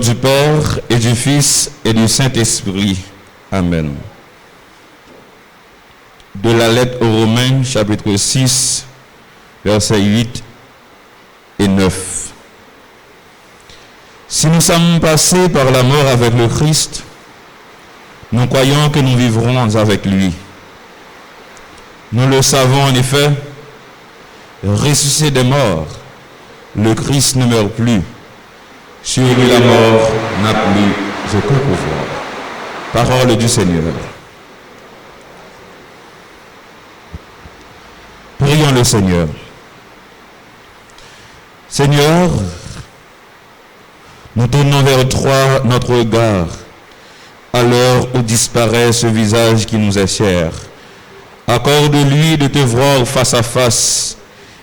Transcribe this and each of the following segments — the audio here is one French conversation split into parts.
du Père et du Fils et du Saint-Esprit. Amen. De la lettre aux Romains, chapitre 6, versets 8 et 9. Si nous sommes passés par la mort avec le Christ, nous croyons que nous vivrons avec lui. Nous le savons en effet, ressuscité des morts, le Christ ne meurt plus. Sur lui la mort n'a plus aucun pouvoir. Parole du Seigneur. Prions le Seigneur. Seigneur, nous tournons vers toi notre regard à l'heure où disparaît ce visage qui nous est cher. Accorde-lui de te voir face à face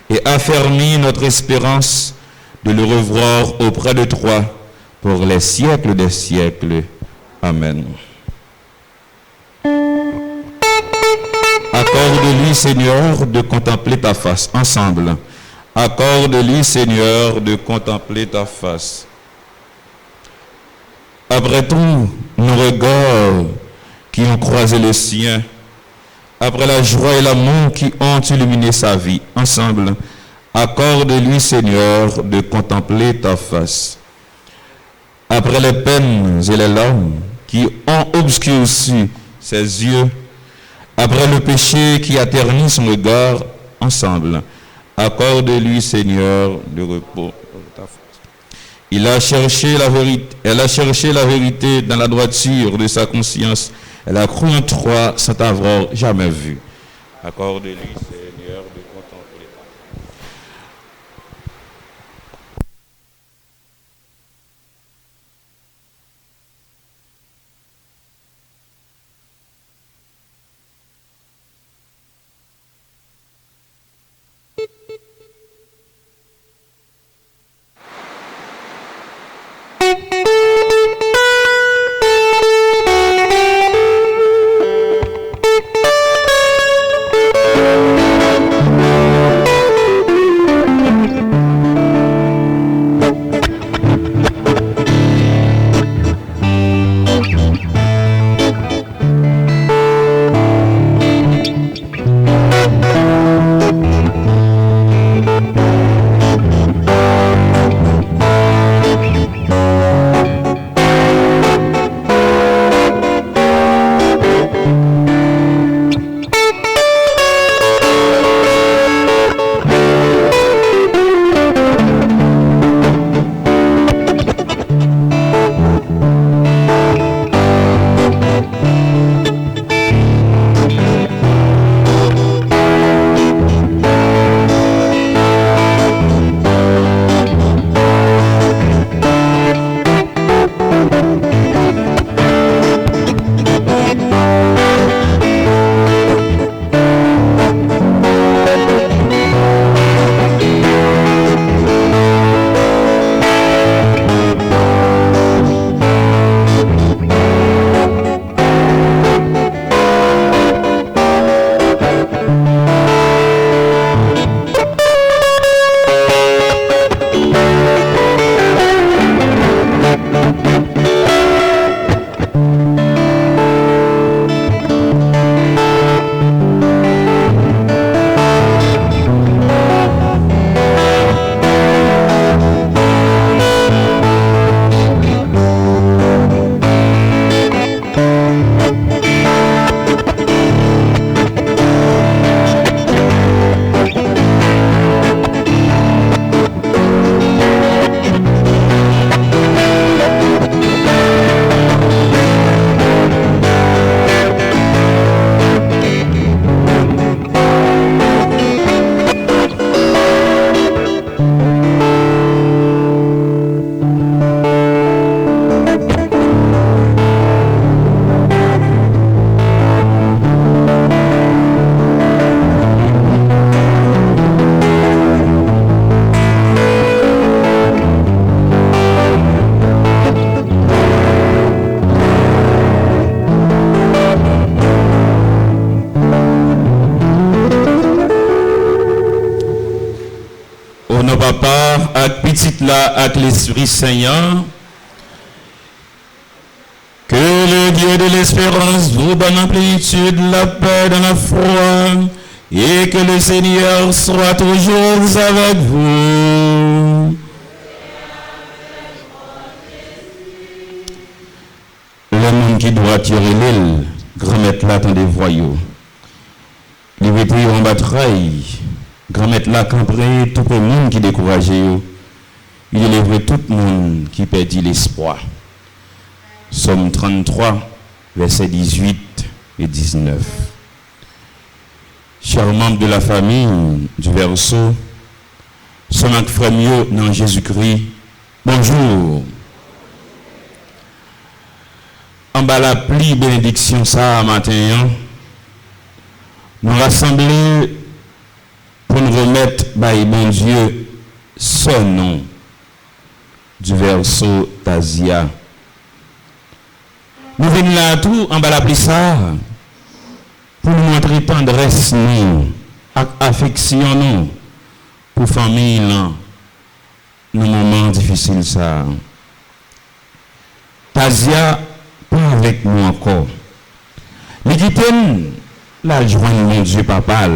et affermis notre espérance de le revoir auprès de toi pour les siècles des siècles. Amen. Accorde-lui, Seigneur, de contempler ta face. Ensemble. Accorde-lui, Seigneur, de contempler ta face. Après tout, nos regards qui ont croisé le sien, après la joie et l'amour qui ont illuminé sa vie, ensemble, accorde-lui, Seigneur, de contempler ta face. Après les peines et les larmes qui ont obscurci ses yeux, après le péché qui a terni son regard, ensemble, accorde-lui, Seigneur, de repos ta face. Elle a cherché la vérité dans la droiture de sa conscience. Elle a cru en toi sans t'avoir jamais vu. Accorde-lui, Seigneur, de contempler ta face. Papa, avec petit là, avec l'Esprit Saint, le Dieu de l'espérance vous donne en plénitude la paix dans la foi, et que le Seigneur soit toujours avec vous. Le monde qui doit tirer l'île, grand-mère là dans des voyous. Les vétérans en bataille, grand-mère là campré tout le monde qui découragé. Il élève tout le monde qui perdit l'espoir. Somme 33, versets 18 et 19. Chers membres de la famille du Verseau, son frère dans Jésus-Christ, bonjour. En bas la pli bénédiction ça matin, nous rassembler pour nous remettre, bon Dieu, son nom du Verseau d'Asia. Nous venons là tout en bas la pli ça pour nous montrer tendresse nous, affection nous, pour famille là, nos moments difficiles ça. Tazia, pas avec nous encore. L'équitaine, là, je vois mon Dieu papa.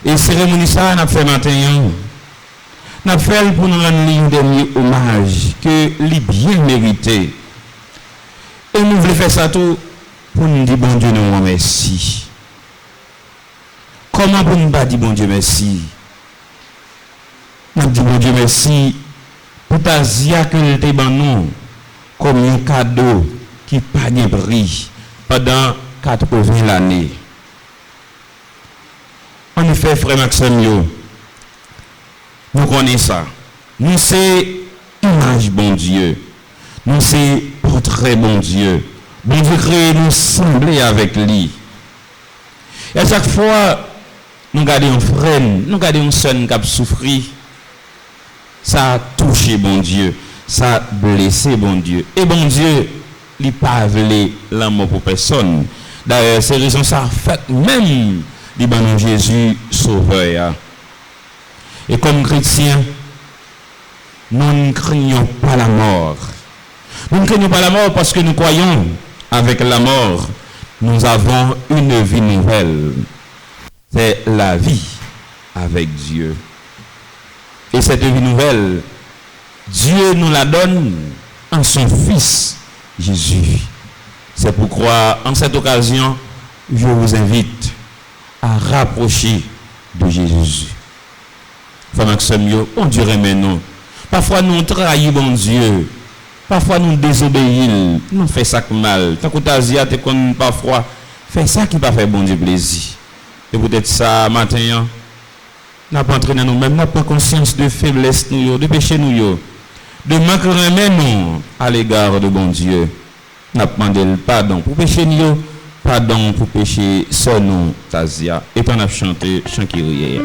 Et cérémonie ça, n'a fait matin. N'a fait pour nous rendre un dernier hommage que les bien mérité. Et nous voulons faire ça tout pour nous dire bon Dieu nous merci. Comment pour nous pas dire bon Dieu merci? Nous dit bon Dieu merci pour ta zia que te ban nous comme un cadeau qui pas de prix pendant 80 l'année. En effet, frère Maxime, nous connaissons ça. Nous c'est image bon Dieu. Nous c'est portrait bon Dieu. Bon Dieu crée nous sembler avec lui. Et à chaque fois, nous gardons un frère, nous gardons un son qui a souffert. Ça a touché bon Dieu. Ça a blessé bon Dieu. Et bon Dieu, il n'a pas voulu l'amour pour personne. D'ailleurs, c'est raison ça a fait même dit Jésus sauveur. Et comme chrétiens, nous ne craignons pas la mort. Nous ne craignons pas la mort parce que nous croyons avec la mort, nous avons une vie nouvelle. C'est la vie avec Dieu. Et cette vie nouvelle, Dieu nous la donne en son Fils Jésus. C'est pourquoi, en cette occasion, je vous invite à rapprocher de Jésus. Frère Maxime, on dirait maintenant. Parfois nous trahissons bon Dieu. Parfois nous désobéissons. Nous faisons ça mal. Tant que tu as parfois fait ça qui ne pas fait bon Dieu plaisir. Et peut-être ça, matin, nous pas entraîné nous-mêmes, nous pas conscience de faiblesse, nous, de péché, nous, de manque nous à l'égard de bon Dieu. Nous demandé le pardon pour péché, nous, pardon pour péché, son nom, Tazia. Et on a chanté chant qui riait.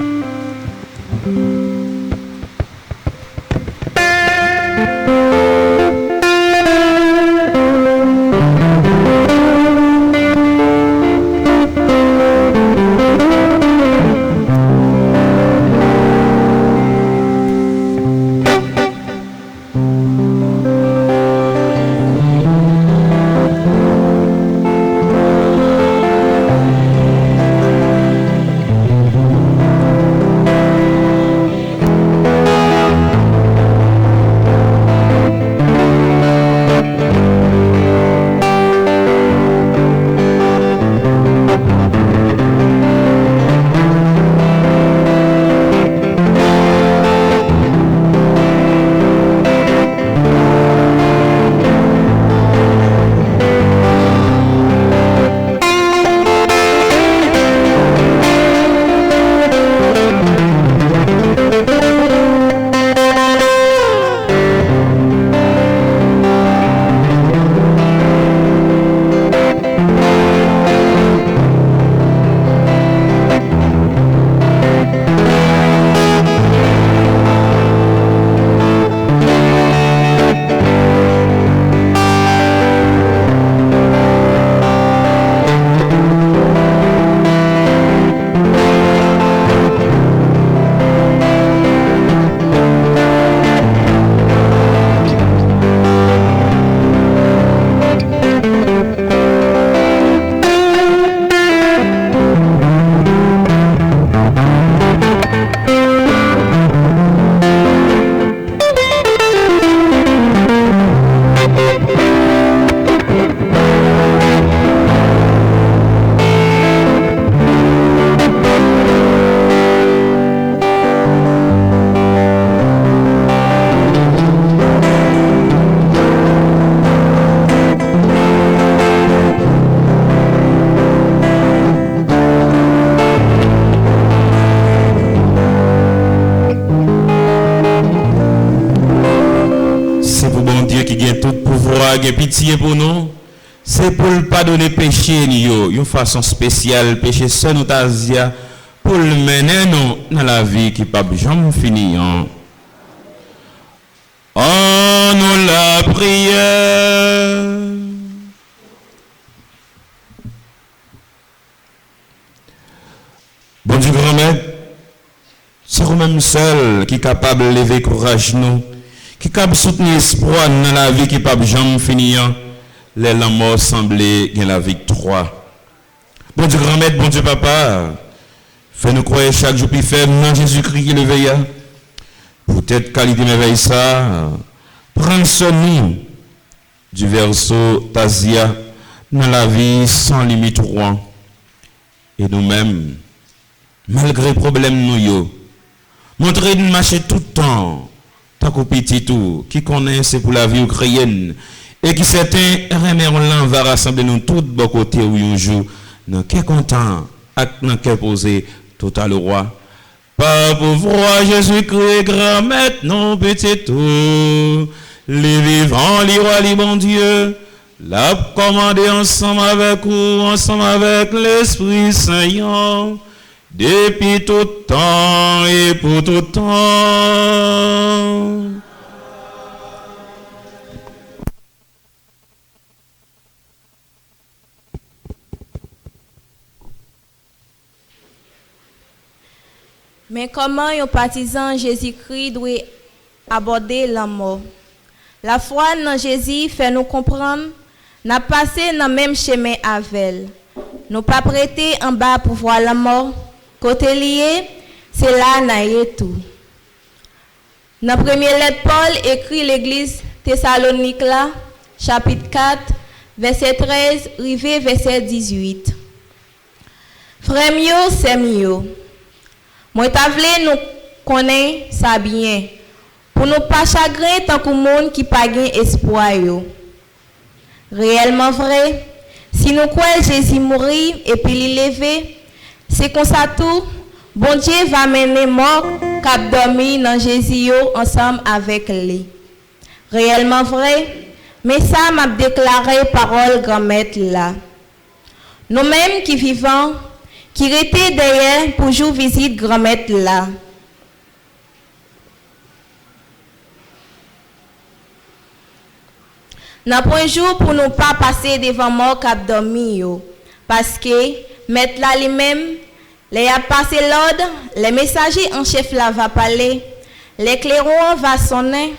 a pitié pour nous, c'est pour ne pas donner péché, une façon spéciale, péché seul nous tazia, pour le mener nous dans la vie qui pas jamais finir. Oh, nous la prière. Bon Dieu grand-mère, c'est vous-même seul qui est capable de lever courage nous, qui est capable de soutenir espoir dans la vie qui pas jamais finir. Les morts semblaient gagner la victoire. Bon Dieu grand-mère, bon Dieu papa, fais-nous croire chaque jour plus faible dans Jésus-Christ qui le veille. Peut-être qualité merveille ça, prendre soin nous du verso Tazia dans la vie sans limite roi. Et nous-mêmes, malgré les problèmes nous, montrer de marcher tout le temps, tant qu'au petit tout, qui connaît c'est pour la vie ukrainienne, et qui certains remerlant va rassembler nous tous de côté où un jour, dans quel content, dans quel posé, total roi. Par pouvoir Jésus-Christ, grand maître, non petit tout, les vivants, les rois, les bons dieux, l'a commandé ensemble avec vous, ensemble avec l'Esprit Saint, depuis tout temps et pour tout temps. Mais comment un partisan Jésus-Christ doit aborder la mort? La foi dans Jésus fait nous comprendre, n'a passé dans le même chemin avec elle. Nous pas prêter en bas pour voir la mort. Côté lié, c'est là n'a tout. Dans la première lettre, Paul écrit l'église Thessalonique là, chapitre 4, verset 13, rivé verset 18. Frère mio, c'est mio. Moi t'avle nous connaît ça bien. Pour nous pas chagrin tant que monde qui pas gain espoir yo. Réellement vrai, si nous croyons Jésus mourir et puis il lever, c'est comme ça tout, bon Dieu va mener mort cap dormi dans Jésus yo ensemble avec lui. Réellement vrai, mais ça m'a déclaré parole grand-maître là. Nous-mêmes qui vivons, qui étaient derrière pour jouer visite grand-maître là. N'a point jour pour nous pas passer devant mort cap dormi yo, parce que maître là lui-même, les a passé l'ordre, les messagers en chef là va parler, les clairons va sonner,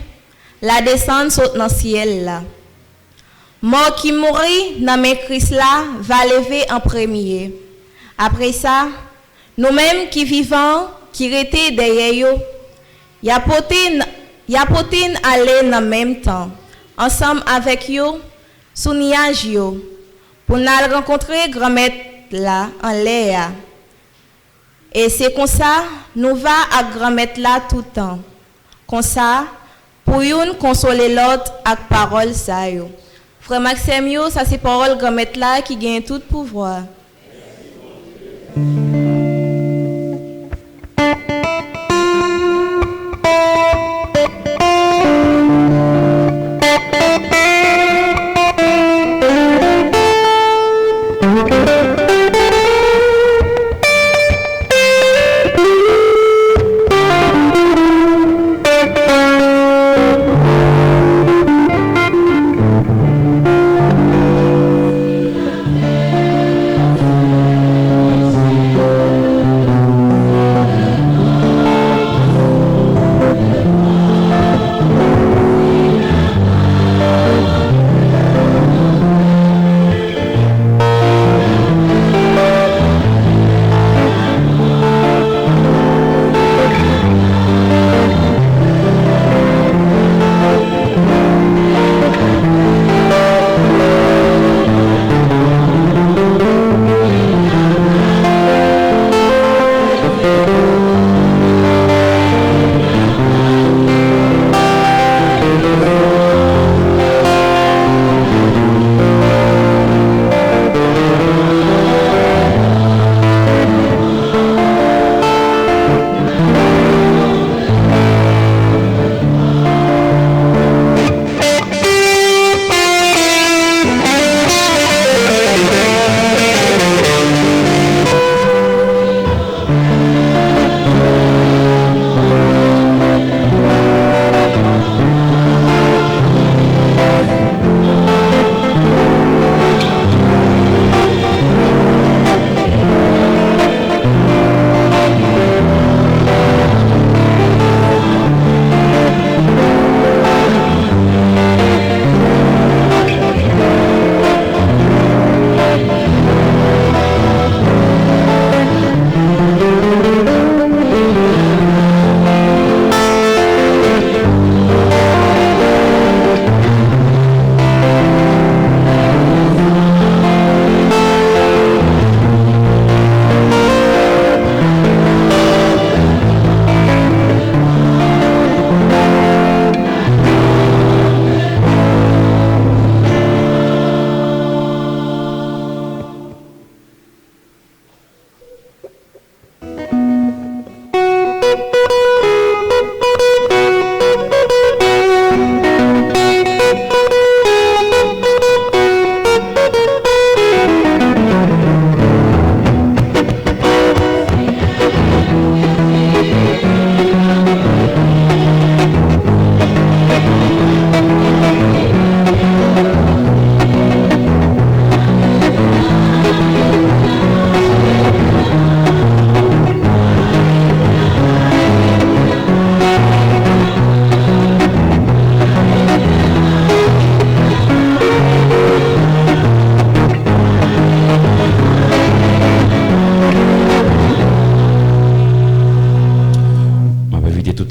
la descente saute dans le ciel là. Mort qui mourit dans mes Christ là va lever en premier. Après ça, nous-mêmes qui vivons, qui étaient derrière yo, y a poté aller dans même temps, ensemble avec yo, sous nuage yo, pour nous rencontrer grand-maître là en l'air. Et c'est comme ça, nous va à grand-maître là tout le temps. Comme ça, pour nous consoler l'autre avec parole ça yo. Frère Maxime yo, ça c'est parole grand-maître là qui gagne tout pouvoir.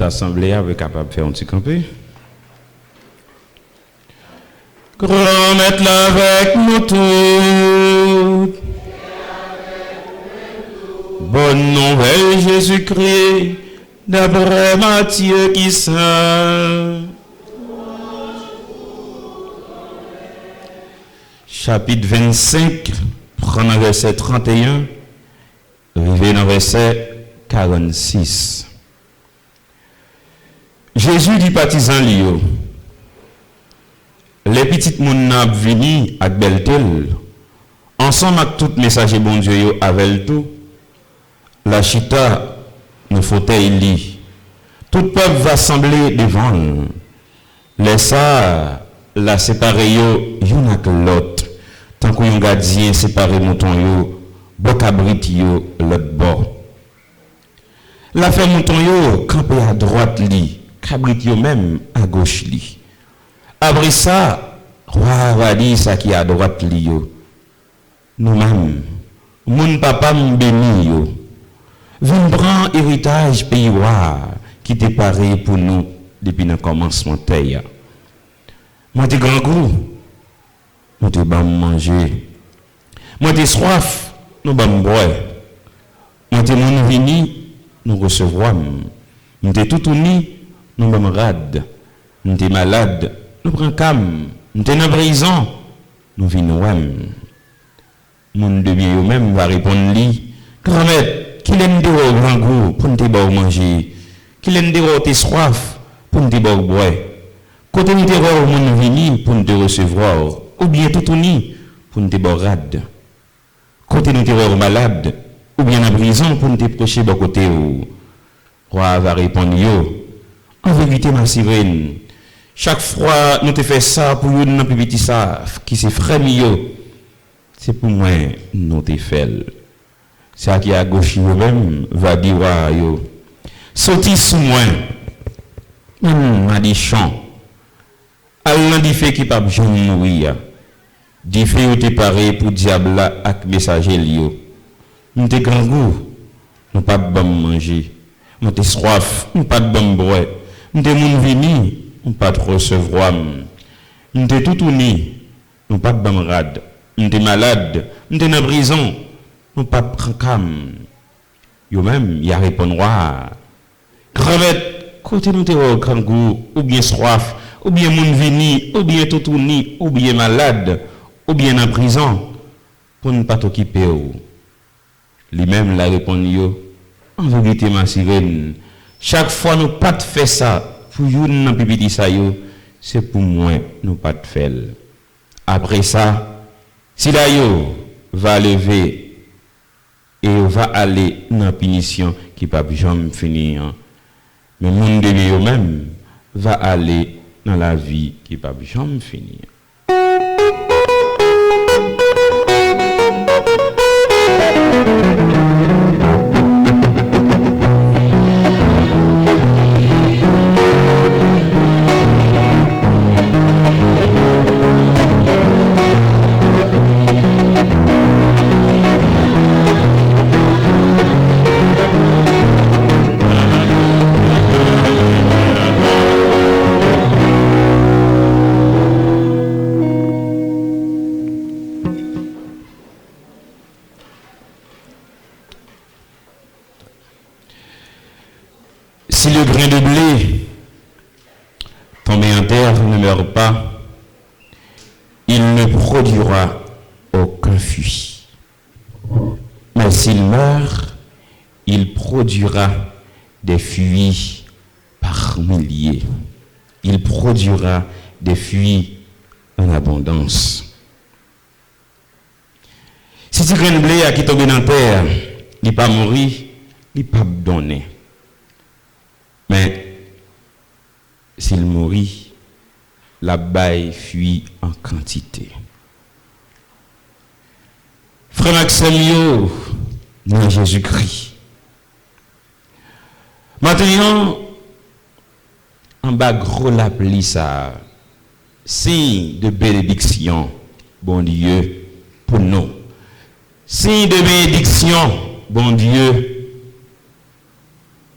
toute assemblée avec capable de faire un petit campé. Remettre avec nous tous. Bonne nouvelle Jésus-Christ, d'après Matthieu qui saint. Chapitre 25, prenons verset 31, arrivé dans verset 46. Jésus dit partisan Lio. Les petites moun n'ont vini à Beltel, ensemble avec tout messager bon Dieu avec tout, la chita nous fauteuil lit, tout peuple va sembler devant, laissa la séparer y'en a que l'autre, tant qu'on gardien séparé mouton yo, bon cabrit yo l'autre bord. La fait mouton yo campé à droite li, cabrit yo même à gauche li. Après ça, roi va dire ça qui est à droite li yo. Nous-mêmes, mon papa m'béni yo. Vin prend héritage pays roi qui t'est paré pour nous depuis le commencement terre. Moi t'es grand goût, moi t'es bon manger. Moi t'es soif, nous bon boire. Moi t'es mon vini, nous recevrons. Nous t'es tout uni, nous bon rad. Nous t'es malade. Nous prenons cam, nous sommes en prison, nous venons. Mon de bien même va répondre li. Grand-mère, qui l'aime de grand goût pour nous te manger, qui l'aime de tes soif pour nous te boire. Côté nous te mon vini pour nous te recevoir, ou bien tout uni pour nous te borade. Côté nous te malade, ou bien en prison pour nous te procher de côté où. Roi va répondre yo. En vérité ma sirène. Chaque fois, nous te fait ça pour nous, nous petit ça, qui se frémille. C'est pour moi, nous te fait. Ça qui est à gauche, même, va dire, yo. Sorti sous moi. M'a dit chant. Allah dit fait qui pas besoin de nourrir. Dit fait ou te paré pour diable avec messager lio. Nous te grand goût. Nous pas de bon manger. Nous te soif. Nous pas de bon boire. Nous te moun vini. Nous pas de recevoir. Nous sommes tout unis. Nous pas de bamarade. Nous sommes malades. Nous sommes en prison. Nous pas de cam. Yo même, y a répondu. Crevette, côté nous sommes grand goût, ou bien soif, ou bien moun vini, ou bien tout unis, ou bien malade, ou bien en prison. Pour ne pas t'occuper. Lui-même la répondu yo. En vérité, ma sirène, chaque fois nous pas de faire ça. Pour vous, nous pipiti ça yo, c'est pour moi, nous pas de faire. Après ça, si la yo va lever et va aller dans la punition qui ne peut jamais finir, mais le monde de yo même va aller dans la vie qui ne peut jamais finir. Si le grain de blé tombé en terre ne meurt pas, il ne produira aucun fruit. Mais s'il meurt, il produira des fruits par milliers. Il produira des fruits en abondance. Si ce grain de blé a qui tombé dans la terre, il n'est pas mort, il n'est pas donné. Mais s'il mourit, la baille fuit en quantité. Frère Maxime, dans Jésus-Christ. Maintenant, en bas gros la pli ça, signe de bénédiction, bon Dieu, pour nous. Signe de bénédiction, bon Dieu,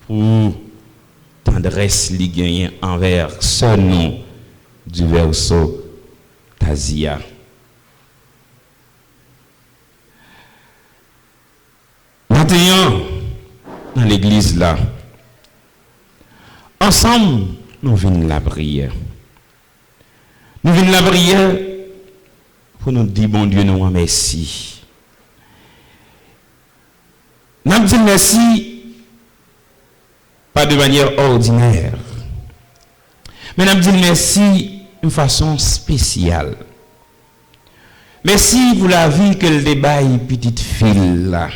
pour tendresse li gagne envers ce nom du verso Tazia. Maintenant, dans l'église là, ensemble, nous venons la prière. Nous venons la prière pour nous dire, bon Dieu, nous merci. Nous disons merci, pas de manière ordinaire, mais nous disons merci d'une façon spéciale. Merci pour la vie que le débat est petite fille là.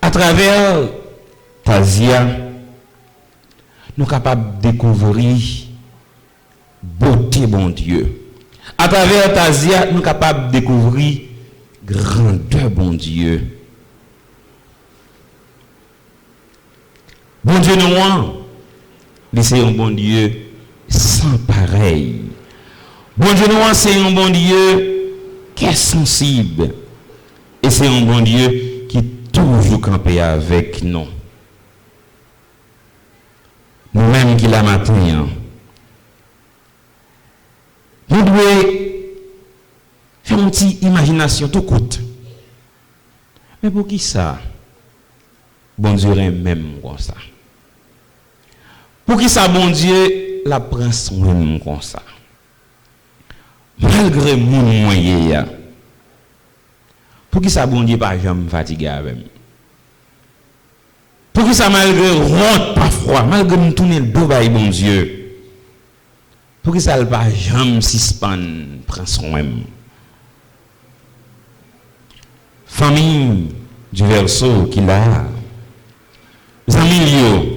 À travers Tazia, nous sommes capables de découvrir beauté bon Dieu. À travers Tazia, nous sommes capables de découvrir grandeur bon Dieu. Bon Dieu nous c'est un bon Dieu sans pareil. Bon Dieu nous c'est un bon Dieu qui est sensible. Et c'est un bon Dieu qui toujours campé avec nous. Nous-mêmes qui la matin, nous devons faire une petite imagination tout coûte. Mais pour qui ça? Bon Dieu est même comme ça. Pour qui ça, bon Dieu, la prend soin comme ça. Malgré mon moyen, pour qui ça, bon Dieu, pas jamais fatigué avec moi. Pour qui ça, malgré honte parfois, malgré nous tourner le dos par bon Dieu, pour qui ça, le pas jamais suspend, prend soin. Famille du verso qu'il a, les amis,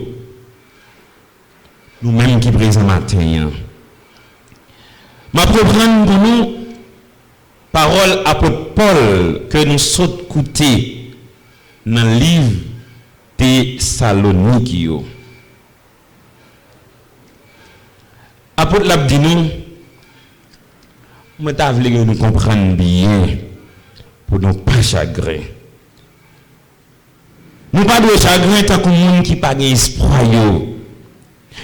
nous-mêmes qui présents matin, ma reprendre pour nous parole apôtre Paul que nous sommes écoutés dans le livre Thessalonique. Apôtre l'a dit nous, je voulais que nous comprenions bien pour ne pas chagrin. Nous pas de chagrin tant que monde qui pas d'espoir.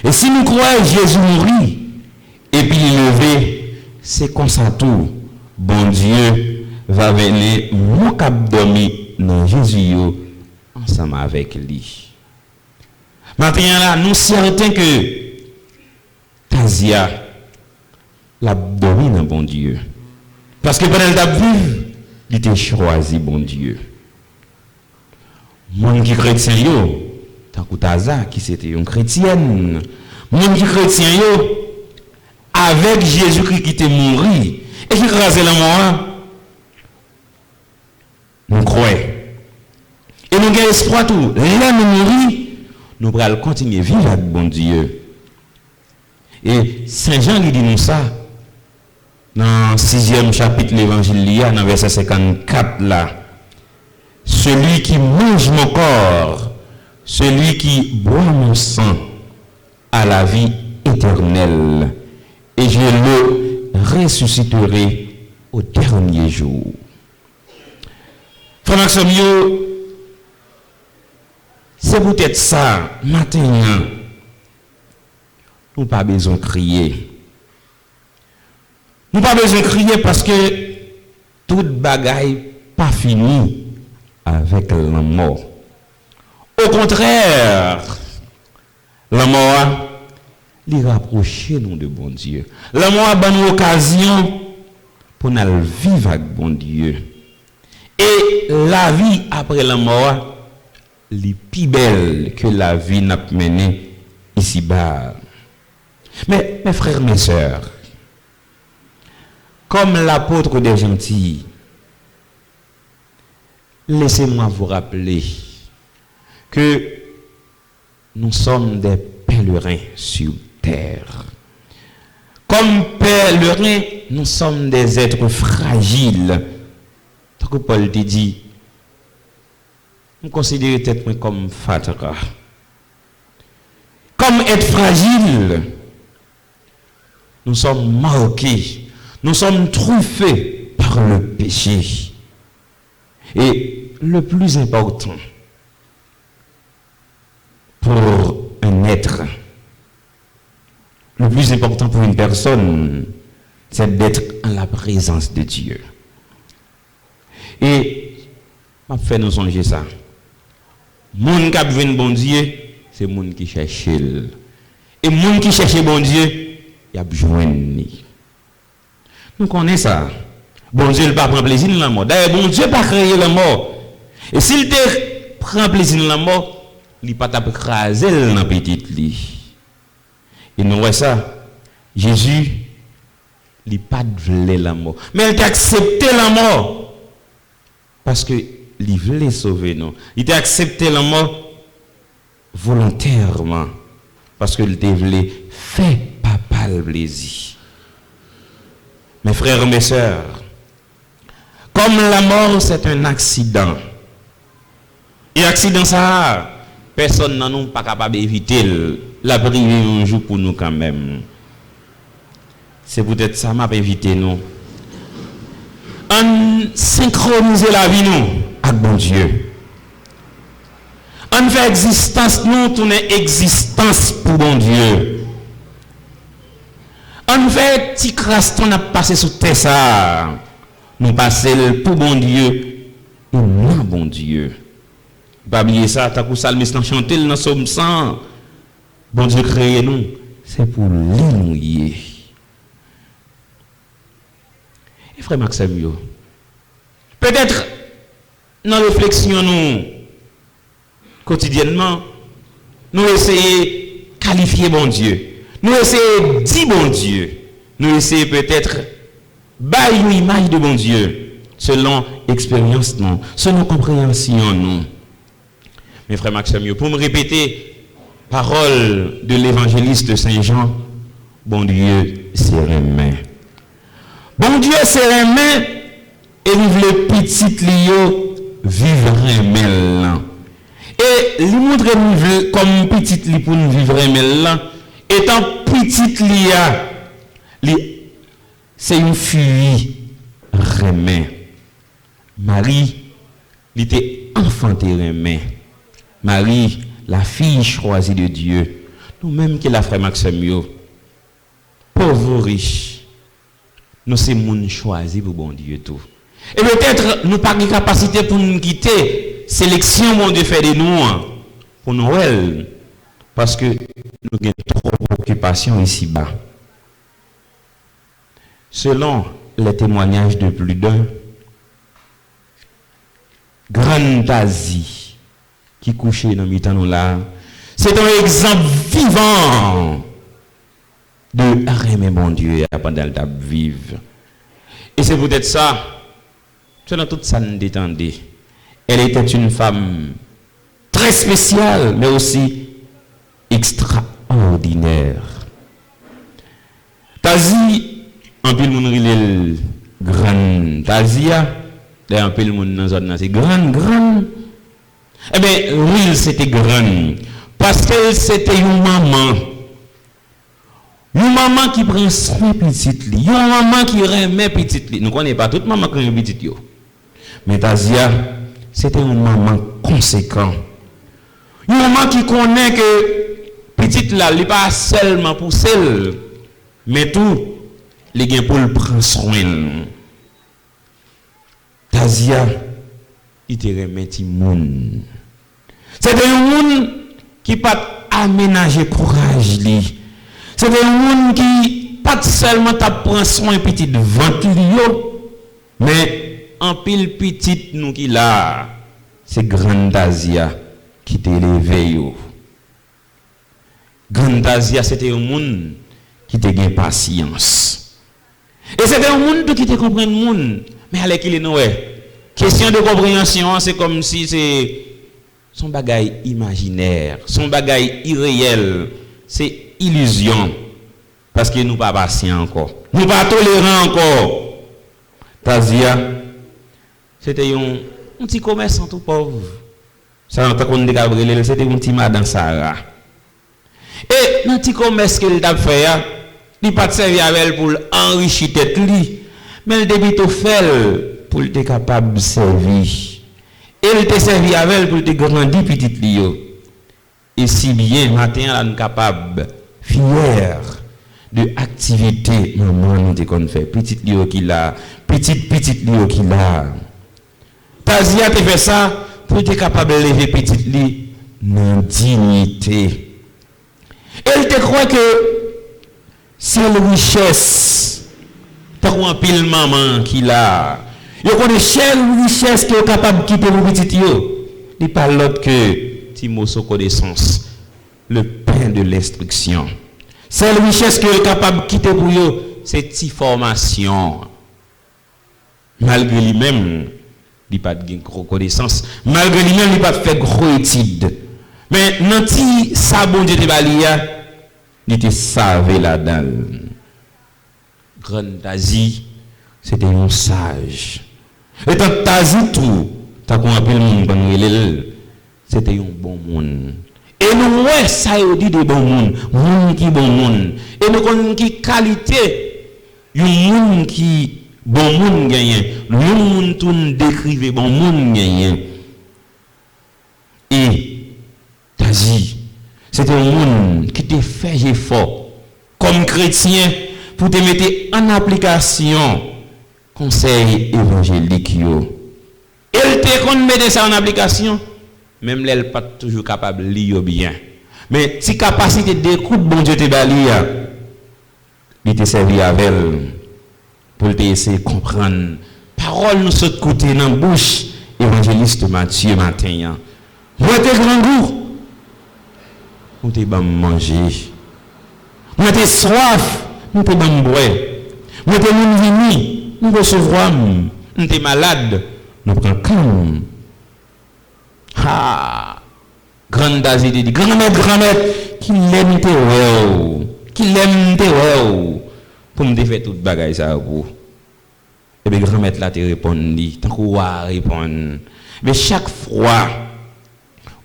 Et si nous croyons Jésus mourir et puis lever, c'est comme ça tout. Bon Dieu va venir mon cap dormir dans Jésus ensemble avec lui. Maintenant là, nous sommes certains que Tazia l'a dormi dans bon Dieu. Parce que pendant le vivre, il était choisi bon Dieu. Mon qui chrétien tant que Tazia qui c'était une chrétienne, mon qui chrétien avec Jésus-Christ qui était mort et qui crasait la mort, nous croyons. Et nous avons espoir tout. Là nous mourir, nous allons continuer à vivre avec bon Dieu. Et Saint Jean lui dit nous ça dans le 6e chapitre de l'évangile, dans le verset 54 là. Celui qui mange mon corps, celui qui boit mon sang, a la vie éternelle, et je le ressusciterai au dernier jour. Frère Maxime, c'est peut-être ça, maintenant, nous n'avons pas besoin de crier. Nous n'avons pas besoin de crier parce que toute bagaille pas fini avec la mort. Au contraire, la mort les rapprocher nous de bon Dieu. La mort a une occasion pour nous vivre avec bon Dieu. Et la vie après la mort est plus belle que la vie n'a menée ici-bas. Mais mes frères, mes sœurs, comme l'apôtre des gentils, laissez-moi vous rappeler que nous sommes des pèlerins sur terre. Comme pèlerins, nous sommes des êtres fragiles. Tant que Paul te dit, nous considérons peut-être comme fatara. Comme être fragile, nous sommes marqués, nous sommes truffés par le péché. Et le plus important, plus important pour une personne, c'est d'être en la présence de Dieu. Et, m'a fait nous songer ça. Moun qui a besoin de bon Dieu, c'est moun qui cherche. Et moun qui cherche bon Dieu, il a besoin de. Nous connaissons ça. Bon Dieu ne prend pas plaisir dans la mort. D'ailleurs, bon Dieu n'a pas créé la mort. Et s'il te prend plaisir dans la mort, il n'a pas écrasé dans la petite lit. Et nous voyons ça. Jésus, il n'a pas voulu la mort. Mais il a accepté la mort. Parce qu'il voulait sauver nous. Il a accepté la mort volontairement. Parce qu'il voulait faire papa le plaisir. Mes frères et mes sœurs, comme la mort c'est un accident, et accident ça, personne n'en pas capable d'éviter la priver un jour pour nous quand même. C'est peut-être ça m'a invité nous. On synchroniser la vie nous avec bon Dieu. On fait existence nous tourner existence pour bon Dieu. On fait petit crasse on a passé sous terre ça. Nous passer pour bon Dieu et non bon Dieu. Pas oublier ça, t'as coup salmiste chanter dans Somme 100. Bon Dieu créé nous, c'est pour nous. Et frère Maxime, peut-être dans la réflexion nous quotidiennement, nous essayons de qualifier bon Dieu. Nous essayons de dire bon Dieu. Nous essayons peut-être bailler une image de bon Dieu selon expérience, non, selon compréhension, non. Mes frères Maxime, pour me répéter, parole de l'évangéliste de Saint Jean, bon Dieu, c'est remet. Bon Dieu, c'est remet et vive le petit lio, vivre remet. Et lui montre comme petit li pour nous vivre remet. Étant petite lia, c'est une fille remet. Marie, il était enfanté remet. Marie, la fille choisie de Dieu. Nous-mêmes qui la frère Maxime, pauvres riches, nous sommes moun choisis pour bon Dieu tout. Et peut-être nous pas de capacité pour nous quitter sélection mon Dieu fait de nous pour Noël parce que nous avons trop d'occupations ici-bas. Selon les témoignages de plus d'un, Grande Asie qui couchait dans le nous là, c'est un exemple vivant de aimer mon Dieu pendant le temps vivre. Et c'est peut-être ça, selon tout ça nous détendait. Elle était une femme très spéciale, mais aussi extraordinaire. Tazi, un peu le monde rile grande Tazia, d'ailleurs un peu le monde dans zone c'est grande. Eh bien, oui, c'était grande parce que c'était une maman. Une maman qui prend soin petite li, une maman qui remet petite li. Nous connaissons pas toute maman qui remet petite yo. Mais Tazia, c'était une maman conséquente. Une maman qui connaît que petite là, il n'est pas seulement pour celle, mais tout, les gains pour le prendre soin. Tazia, il te remet petit monde. C'était un monde qui pas aménager courage li. C'était un monde qui pas seulement t'a prend soin petit ventre mais en pile petite nous qui là, c'est Grande Asia qui t'élève yo. Grande Asia c'était un monde qui te gain patience. Et c'était un monde qui te comprend monde, mais avec qu'il est noué. Question de compréhension, c'est comme si c'est son bagage imaginaire, son bagage irréel, c'est illusion. Parce que nous pas patients encore. Nous pas tolérants encore. Tazia, c'était un petit commerçant tout pauvre. Ça n'a pas qu'on décabré, c'était un petit madame Sarah. Et dans petit commerce qu'il a fait, il pas servir avec elle pour enrichir tête lui, mais il débite au fait pour être capable de servir. Et il te servi avec elle pour te grandir petite lio. Et si bien matin là nous capable fier de activité maman nous te qu'on fait petite lio qui là petite lio qui là Tazia te fait ça pour être capable de lever petite li dans dignité. Elle te croit que c'est la richesse t'as un pile maman qui là yo connaît quelle richesse qui est capable de quitter pour petit yo il pas l'autre que Timoso connaissance le pain de l'instruction. C'est la richesse qui est capable de quitter pour eux, c'est une formation. Malgré lui-même, il n'a pas de reconnaissance. Malgré lui-même, il n'a pas fait gros études. Mais dans ça, bon Dieu te balia, il te savait là-dedans. Grande Asie, c'était un sage. Et tant Tazi tout, t'as compris le monde, c'était un bon monde. Et nous, ouais, ça y dit de bon monde, monde qui bon monde. Et nous connaissons qui qualité, un monde qui bon monde gagne, le monde tout décrive bon monde gagne. Et Tazi, c'était un monde qui te fait effort comme chrétien pour te mettre en application conseil évangélique yo. Elle te qu'on mettre ça en application. Même elle pas toujours capable de lire bien. Mais si capacité d'écoute, bon Dieu te bali, il te servi avec elle pour te essayer de comprendre. Parole nous saute côté dans la bouche, évangéliste Matthieu matin. Moi te grand goût, nous te bam manger. Moi te soif, nous te bam boire. Moi te moun vini, nous recevoir. Nous te malade, nous prend calme. Ah, grande Asie dit, grand-mère, qui l'aime te ouais, qui l'aime te ouais, pour me faire toute bagaille ça pour. Et bien grand-mère là te répondit, tant qu'on va répondre. Mais chaque fois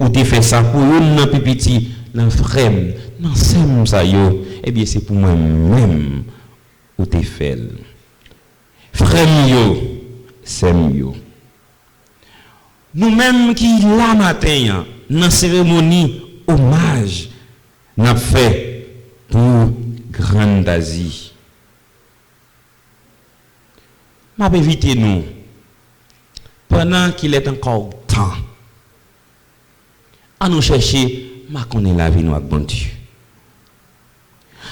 où tu fais ça pour un pipiti, dans frère, dans sem ça yo, et bien c'est pour moi-même où tu fais. Frère yo, sem yo. Nous-mêmes qui la matin dans la cérémonie hommage n'a fait pour Grande Asie. M'a éviter nous pendant qu'il est encore temps à nous chercher ma connaît la vie nous avec bon Dieu.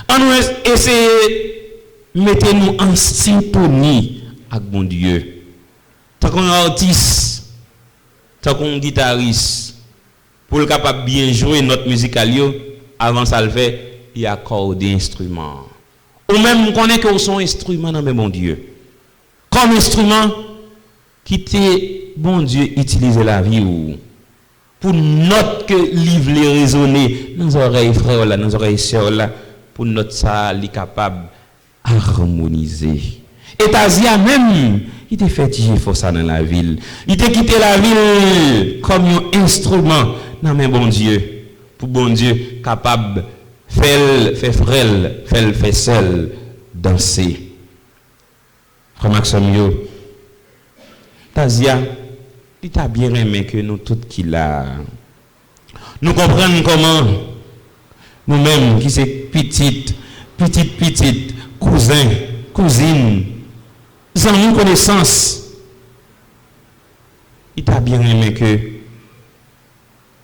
À nous essayer mettre nous en syntonie avec bon Dieu. Tant qu'on artiste tant qu'on guitariste pour le capable bien jouer notre musical avant ça le fait il accorde des instruments ou même connaît que son instrument dans mon Dieu comme instrument qui te bon Dieu utiliser la vie ou pour notre que livre les résonner dans nos oreilles frères là dans nos oreilles sœurs là pour notre ça li capable harmoniser. Et Tazia même, il t'a fait tirer ça dans la ville. Il t'a quitté la ville comme un instrument. Non mais bon Dieu, pour bon Dieu, capable faire frêle, faire seul, danser. Frère Maxime, Tazia, il t'a bien aimé que nous tous qui là. Nous comprenons comment nous-mêmes qui c'est petite, cousin, cousine, sans connaissance, il t'a bien aimé que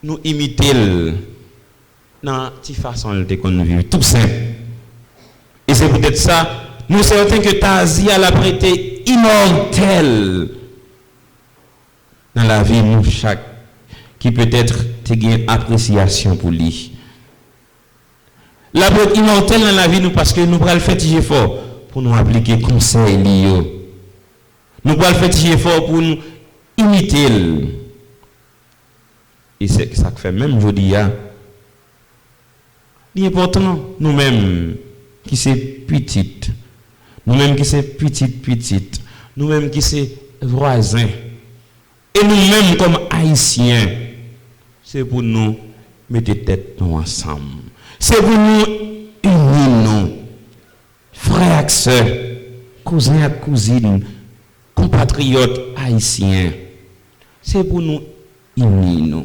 nous imitions dans cette façon de vivre, tout simple. Et c'est peut-être ça, nous certains que Tazia l'a prêté immortel dans la vie, nous chaque, qui peut-être te gagne appréciation pour lui. La prête immortel dans la vie, nous parce que nous pourrons le faire fort pour nous appliquer conseil lié. Nous pourrons le faire fort pour nous imiter. Et c'est ça que fait même aujourd'hui. L'important, nous-mêmes qui c'est petite, nous-mêmes qui c'est petite, nous-mêmes qui c'est voisins, et nous-mêmes comme haïtiens, c'est pour nous mettre tête nous ensemble. C'est pour nous unir, frères et sœurs, cousins et cousines, compatriotes haïtiens. C'est pour nous unir.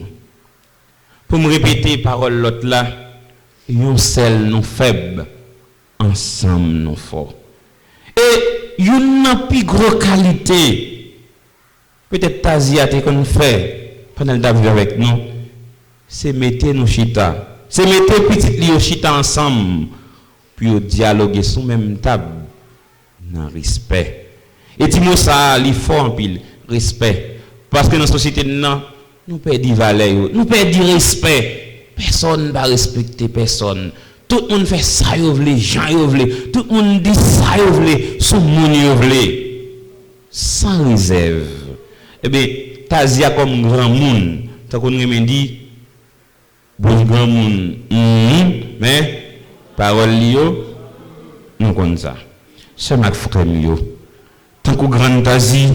Pour me répéter parole l'autre là, yon seul non faible en ensemble nous fort. Et une plus grosse qualité, peut-être Tazia qu'on fait pendant le temps avec nous, c'est mettre nos chita, c'est mettre petit li chita ensemble, puis dialoguer sur même table, dans respect. Et dis-moi ça, il faut en pile respect, parce que dans la société nous perdons valeur, nous perdons respect. Personne ne va respecter personne. Tout le monde fait ça, les gens, tout le monde dit ça, tout le monde veut. Sans réserve. Eh bien, Tazia comme grand monde, tant qu'on me dit, bon grand monde, mais parole lio, nous comme ça. C'est ma frère lio. Tant qu'on grand Tazia,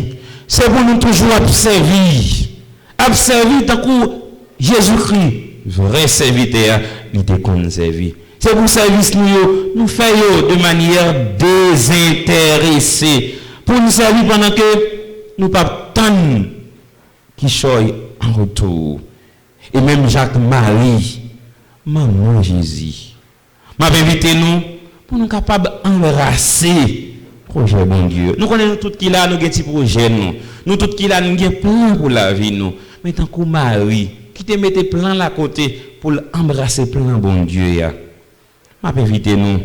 c'est pour nous toujours observer. Observer tant qu'on Jésus-Christ, vrai serviteur, il était conservé. C'est pour service nous faisons de manière désintéressée. Pour nous servir pendant que nous pas tant qui choisit en retour. Et même Jacques-Marie, maman Jésus, m'a invité nous pour nous capables d'embrasser projet bon Dieu. Nous connaissons tout qui là, nous avons des projets, nous tout qui là, nous avons plein pour la vie. Nous. Mais tant que Marie, qui te mette plein à côté pour embrasser plein bon Dieu. M'a invité nous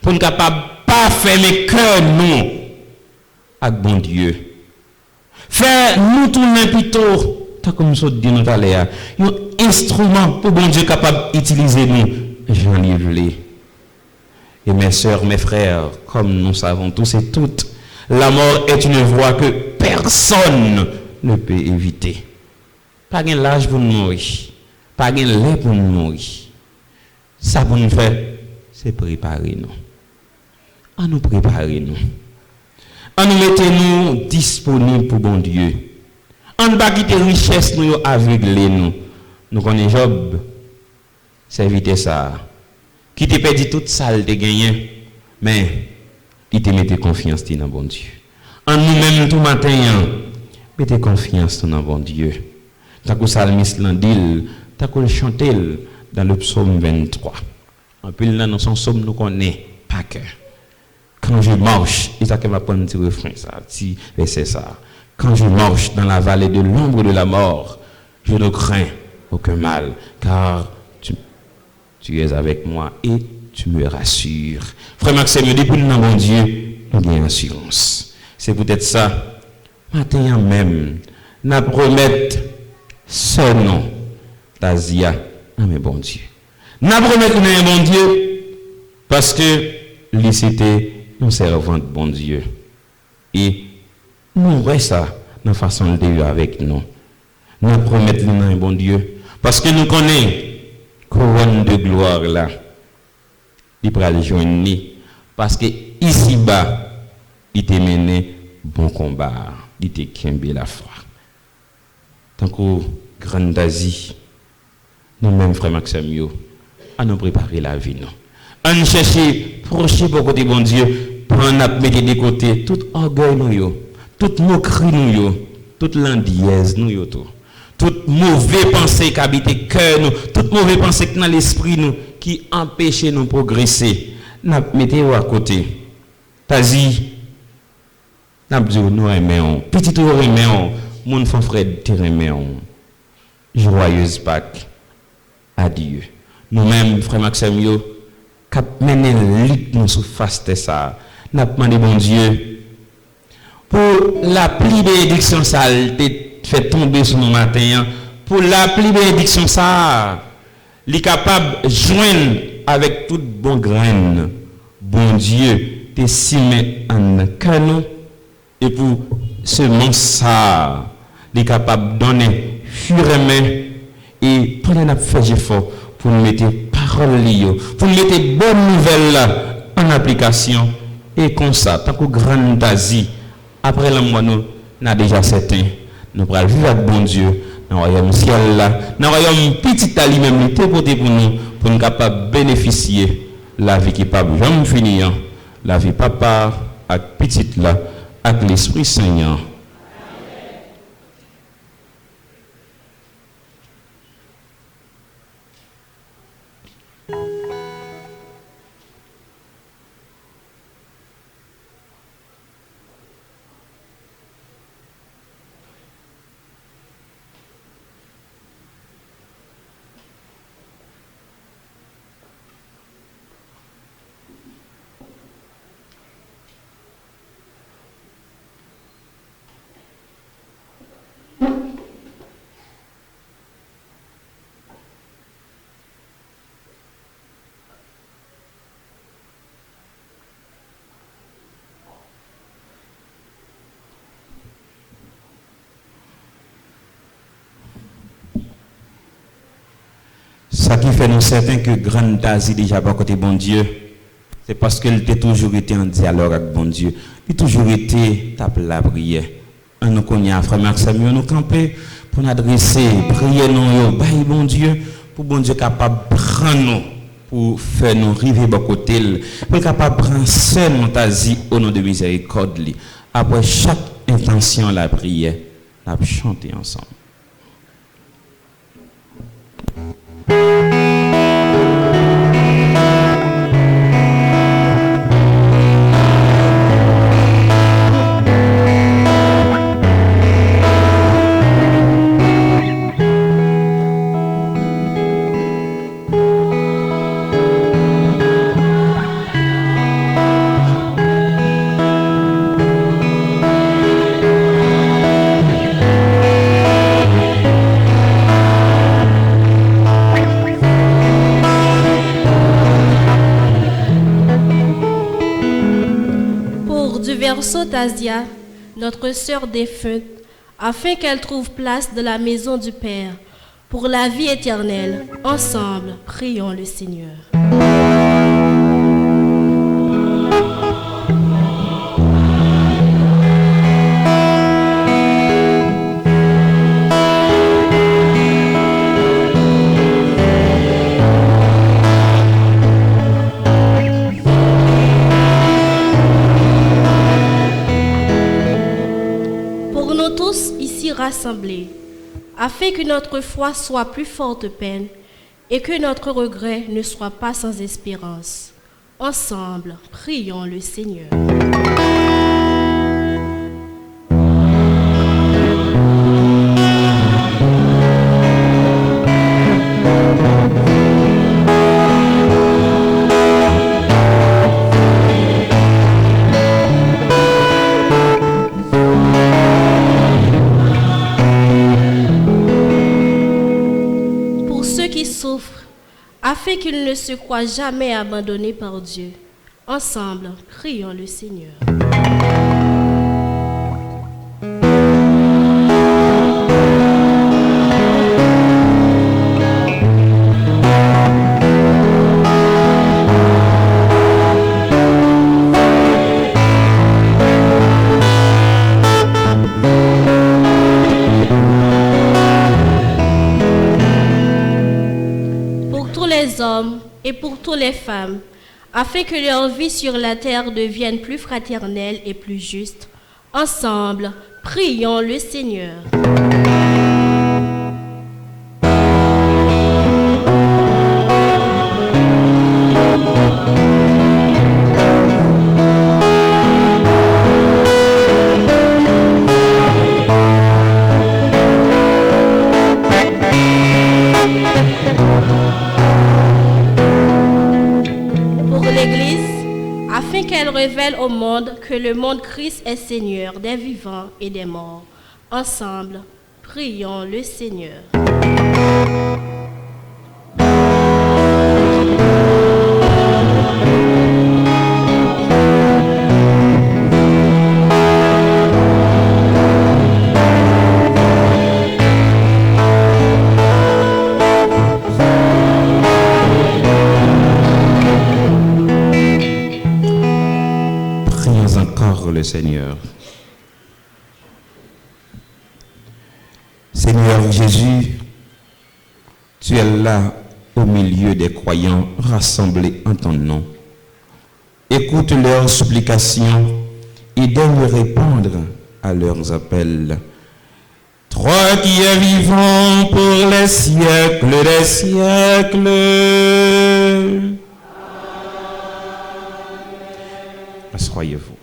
pour nous capables pas fermer cœur nous avec bon Dieu. Faire nous tourner plutôt, tant comme nous dit nous à l'heure, un instrument pour bon Dieu capable d'utiliser nous. J'en ai voulu. Et mes sœurs, mes frères, comme nous savons tous et toutes, la mort est une voie que personne ne peut éviter. Pas de l'âge pour nous mourir, pas de lait pour nous mourir. Ça pour nous faire, c'est préparer nous. À nous préparer nous. À nous mettre nous disponibles pour bon Dieu. À ne pas quitter richesse nous aveugler nous. Nous connaissons Job. Serviteur ça. Qui te perdu toute ça, il te gagné. Mais il te mette confiance dans bon Dieu. En nous-mêmes tout matin, mettez confiance dans bon Dieu. T'as que salmiste l'andil, t'as que chanter dans le psaume 23. En plus, là, dans son psaume, nous connaissons pas que. Quand je marche, il s'agit de prendre un petit refrain, ça, petit verset ça. Quand je marche dans la vallée de l'ombre de la mort, je ne crains aucun mal, car tu es avec moi et tu me rassures. Frère Maxime, depuis le nom de Dieu, il y a assurance. C'est peut-être ça. Matin même, nous promettons ce nom d'Asia. Ah, mais bon Dieu. Nous promettons un bon Dieu parce que lui c'était un servant de bon Dieu. Et nous restons ça dans la façon de vivre avec nous. Nous promettons un bon Dieu parce que nous connaissons couronne de gloire là. Il pourra le joindre parce que ici-bas, il t'a mené bon combat. Il t'a kimbé la foi. Tant que grande Asie, nous-mêmes, frère Maxime, à nous préparer la vie. Nous. À nous chercher, procher pour côté bon Dieu, pour nous mettre de côté tout orgueil, nous, toute moquerie, nous, toute landiaise, nous, toute mauvaise pensée qui habite le cœur, nous, toute mauvaise pensée qui dans l'esprit, nous, qui empêche nous de progresser. Nous mettons à côté. Tazi, nous disons, nous aimons, petit nous aimons, mon frère, nous aimons. Joyeuse Pâques. Adieu. Nous-mêmes, frère Maxime, cap mener lutte nous sous face de ça. N'a demandé bon Dieu pour la pli bénédiction ça fait tomber sur nos matins. Pour la pli bénédiction ça, li capable joindre avec toute bonne graine. Bon Dieu, te simet en canon et pour semence ça, li capable donner furément et pendant la fait effort pour nous mettre parole pour nous mettre bonnes nouvelles en application et comme ça tant que grande Asie après la mois nous n'a déjà certain nous pourrons vivre avec bon Dieu dans le royaume ciel là dans le royaume petit ali même pour nous capable bénéficier la vie qui pas jamais finir la vie papa avec petite là avec l'Esprit Saint. Ça qui fait nous certains que grande Dazi déjà pas côté bon Dieu, c'est parce qu'elle a toujours été en dialogue avec bon Dieu. Il a toujours été tape la prière. On nous connaît, frère Maxime, nous camper pour nous adresser, prier nous, bailler bon Dieu, pour bon Dieu capable de prendre nous, pour faire nous arriver à côté, pour capable de prendre seulement Dazi au nom de miséricorde. Après chaque intention la prière, nous allons chanter ensemble. Tasia, notre sœur défunte, afin qu'elle trouve place dans la maison du Père pour la vie éternelle. Ensemble, prions le Seigneur. Rassemblés, afin que notre foi soit plus forte peine et que notre regret ne soit pas sans espérance. Ensemble, prions le Seigneur. Afin qu'ils ne se croient jamais abandonnés par Dieu. Ensemble, prions le Seigneur. Hommes et pour toutes les femmes, afin que leur vie sur la terre devienne plus fraternelle et plus juste. Ensemble, prions le Seigneur. Qu'elle révèle au monde que le monde Christ est Seigneur des vivants et des morts. Ensemble, prions le Seigneur. Le Seigneur. Seigneur Jésus, tu es là au milieu des croyants rassemblés en ton nom. Écoute leurs supplications et donne répondre à leurs appels. Toi qui es vivant pour les siècles des siècles. Asseyez-vous.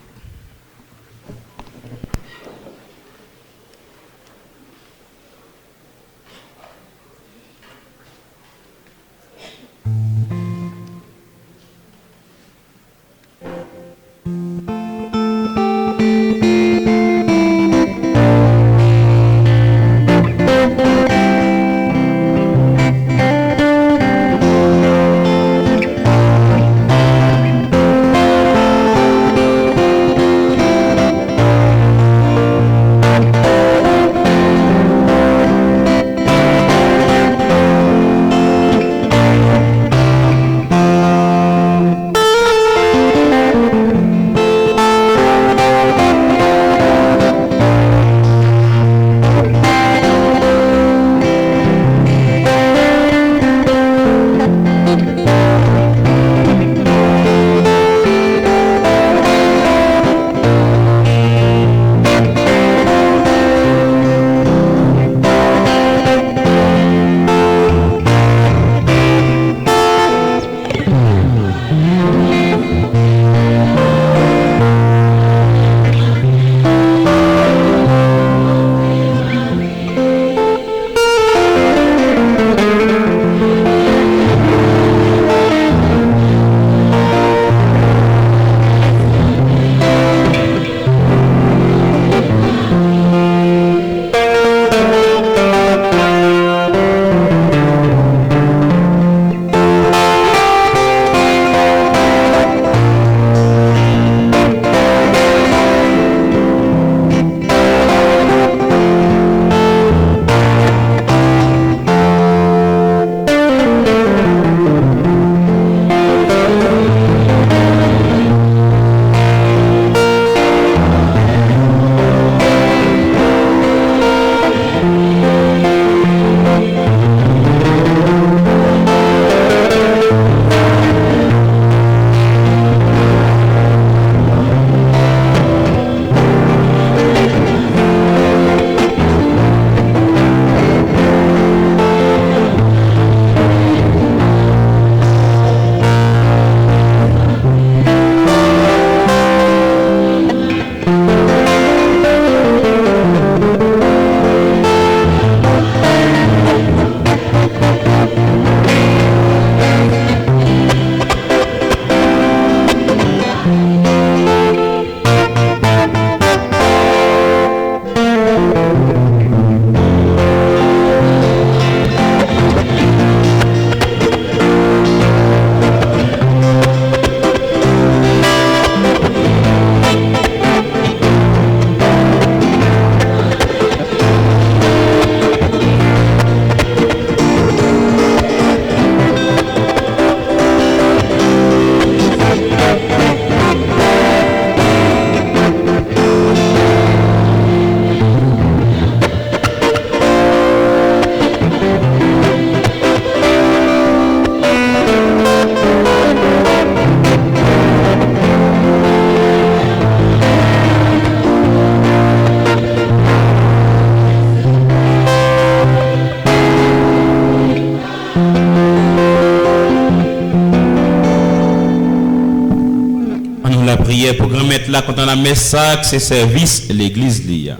grand-mère là, quand on a mis ça, c'est service l'église l'IA.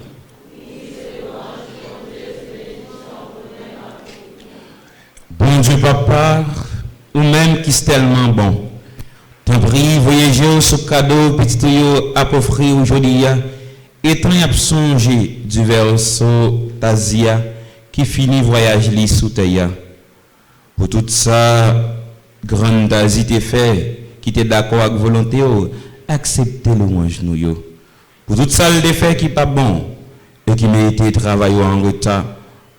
Bon Dieu, papa, ou même qui est tellement bon. T'en prie, voyager ce cadeau, petit yo, à offrir aujourd'hui, et t'en y songer du verso Tazia, qui finit voyage li sous terre. Pour tout ça, grande Tazie t'est fait, qui t'est d'accord avec volonté, acceptez le louange nous yo. Pour tout ça, le défait qui pas bon, et qui mérite travail en retard,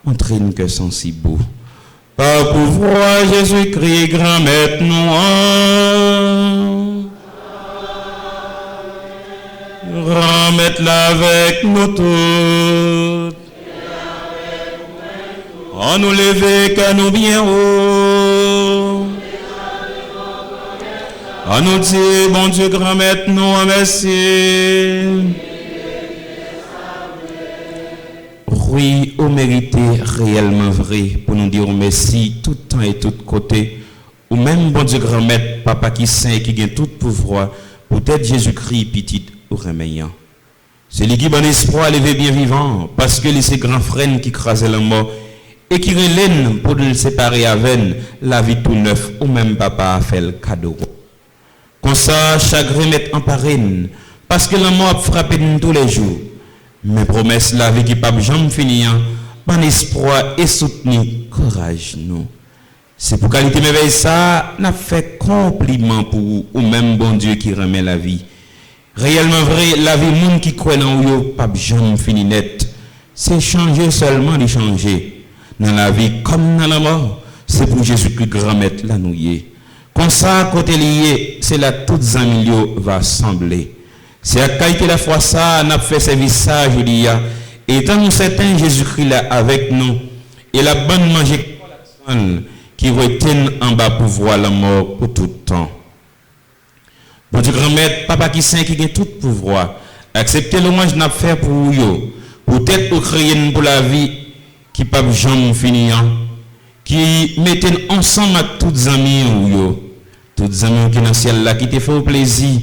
entraîne que sensible. Par pouvoir Jésus-Christ, grand maître nous. Grand maître là avec nous tous. On nous lever que nous bien haut. On nous dit, bon Dieu, grand maître nous, merci. Oui, au mérité réellement vrai pour nous dire merci tout temps et tout côté. Ou même bon Dieu grand maître, papa qui saint qui gagne tout pouvoir, peut-être Jésus-Christ petit ou remeillant. C'est lui qui bon espoir levé bien vivant, parce que c'est grand frère qui crasait la mort et qui relève pour le séparer avec la vie tout neuf, ou même papa a fait le cadeau. Comme ça, chagrin met en parraine, parce que la mort a frappé nous tous les jours. Mes promesses, la vie qui pas jamais finir, bon espoir et soutenu, courage nous. C'est pour qualité merveille ça, n'a fait compliment pour vous, ou même bon Dieu qui remet la vie. Réellement vrai, la vie monde qui croit dans vous, pas jamais fini net. C'est changer seulement de changer. Dans la vie comme dans la mort, c'est pour Jésus que grand maître la nouiller. Comme ça, côté lié, c'est là toutes un milieu va sembler. C'est à qualité la foi ça, n'a fait service ça, je dis, et étant nous certains Jésus-Christ là avec nous, et la bonne manger qui retient en bas pour voir la mort pour tout le temps. Bon Dieu grand-mère, papa qui saint qui a tout pouvoir, acceptez l'hommage n'a fait pour vous, peut-être pour créer pour la vie qui pas jamais finir, qui mettez ensemble à toutes les amis toutes les amis qui dans le ciel là, qui te fait plaisir,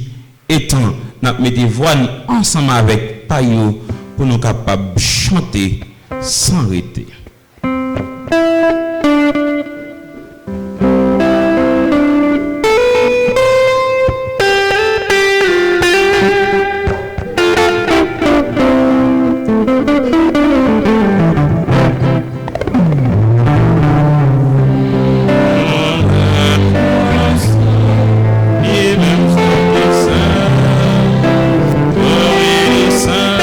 étant nous mettons voix ensemble avec Payot pour nous capables de chanter sans arrêter. Saint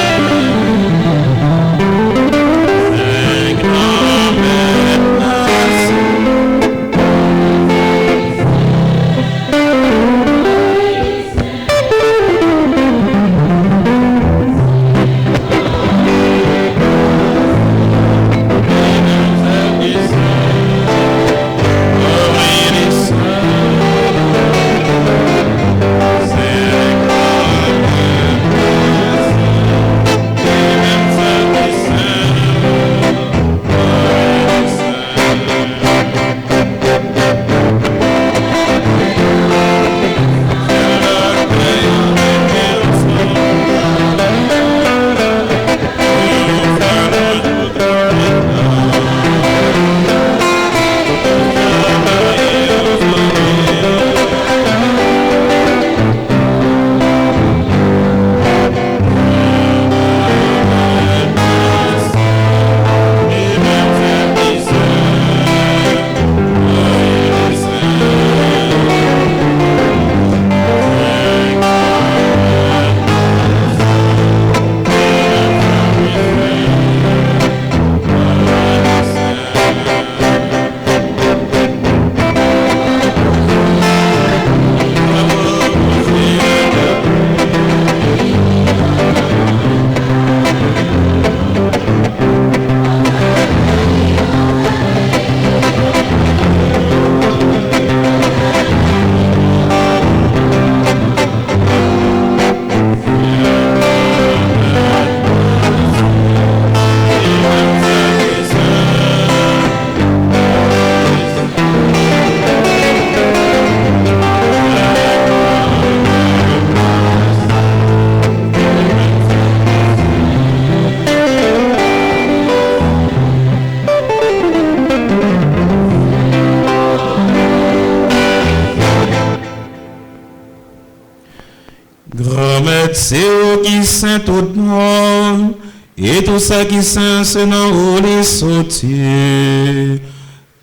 Peut-être c'est eux qui saint tout nom, et tout ça qui saint c'est dans où les sauter.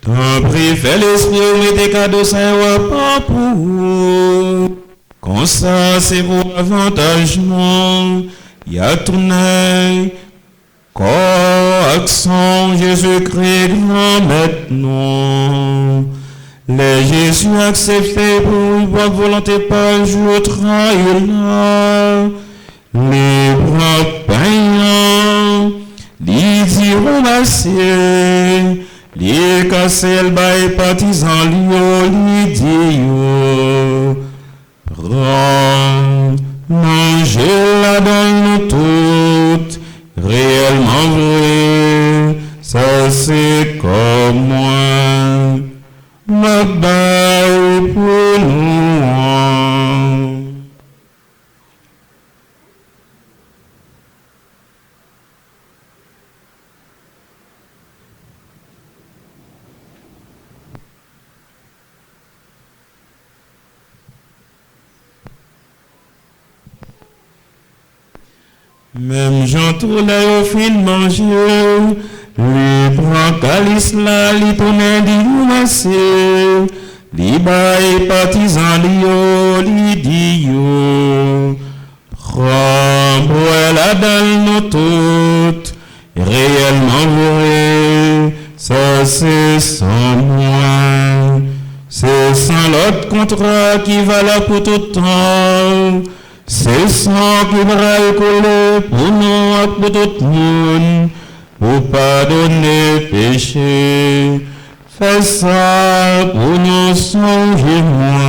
Tant pis, fais l'esprit, mettez cadeaux, ça va pas pour vous. Comme ça, c'est pour avantagement. Y a tourné, corps, accent, Jésus-Christ, grand maintenant. Les Jésus acceptés pour votre volonté, pas jour trahir là. Les bras payants, les diront massés, les cassés, le bail partisans, les dieux. Prends, mangez-la dans nous toutes, réellement vrai, ça c'est comme moi. Ma baille pour nous. Même Jean Tourlay au fin de manger, lui prend calice là, lui tourne dit massé, lui baille partisan lui dit yo, prends bois la dalle nous toutes, réellement vrai, ça c'est sans moi, c'est sans l'autre contrat qui va là pour tout temps. C'est sang qui va couler pour nous et pour tout le monde, pour pardonner péché. Fais ça pour nous songer moi.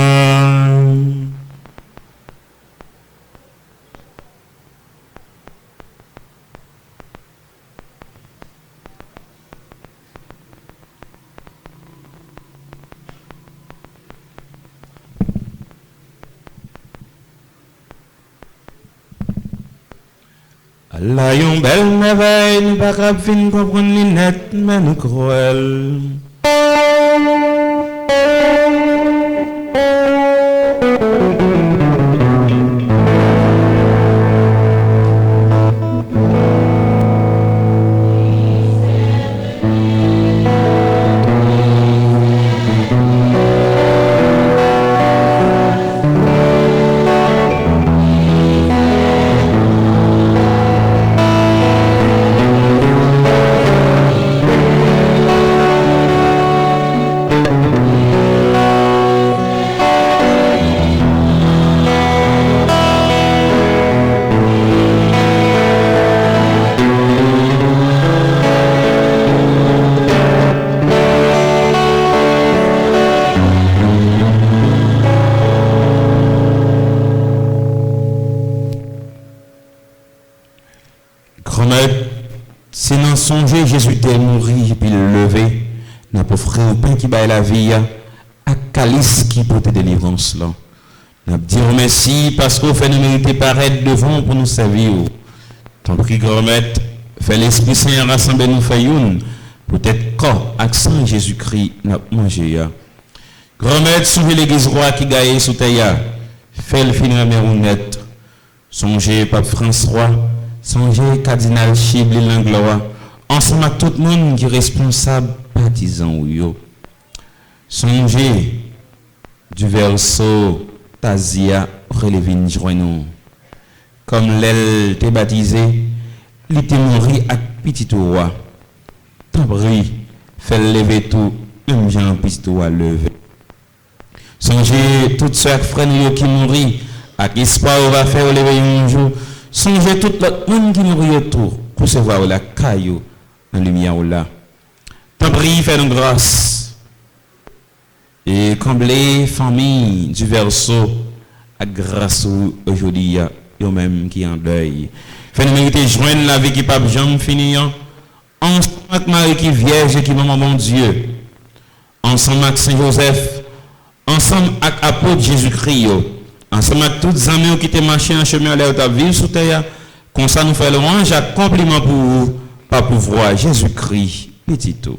Allah yon belle merveille, nous pas capable de comprendre les net, mais nous cruel. C'est dans songer Jésus t'est mort puis levé n'a pas frère pain qui baille la vie à calice qui porte délivrance là. N'a dire merci parce qu'on fait nous mériter paraître devant pour nous servir. Tant pis grand maître fait l'Esprit Saint rassembler nous faire une peut-être corps accent Jésus-Christ n'a mangé. Grand maître songez l'église roi qui gagne sous terre. Fait le fin Mérounette. Songez Pape François. Songez cardinal Chibli Langlois, ensemble avec tout le monde qui est responsable, partisan ou yo. Songez du verso Tazia relevin joignons. Comme l'aile t'est baptisé, il était mort avec petit roi. Tant pis, fait lever tout, même Jean petit roi lever. Songez tout ce frère qui mourit, avec espoir on va faire lever un jour. Songez tout le monde qui mourit autour pour se voir la caillou en lumière là. Tant pis, faites grâce et combler famille du verso à grâce aujourd'hui, eux même qui en deuil. Faites mériter joindre la vie qui pas jamais finir. Ensemble avec Marie qui vierge et qui maman mon Dieu. Ensemble avec Saint Joseph. Ensemble avec apôtre Jésus-Christ. Ensemble avec tous les amis qui te marché en chemin à ta ville sous terre, comme ça nous fait louange à compliment pour vous, pas pour voir Jésus-Christ, petit tout.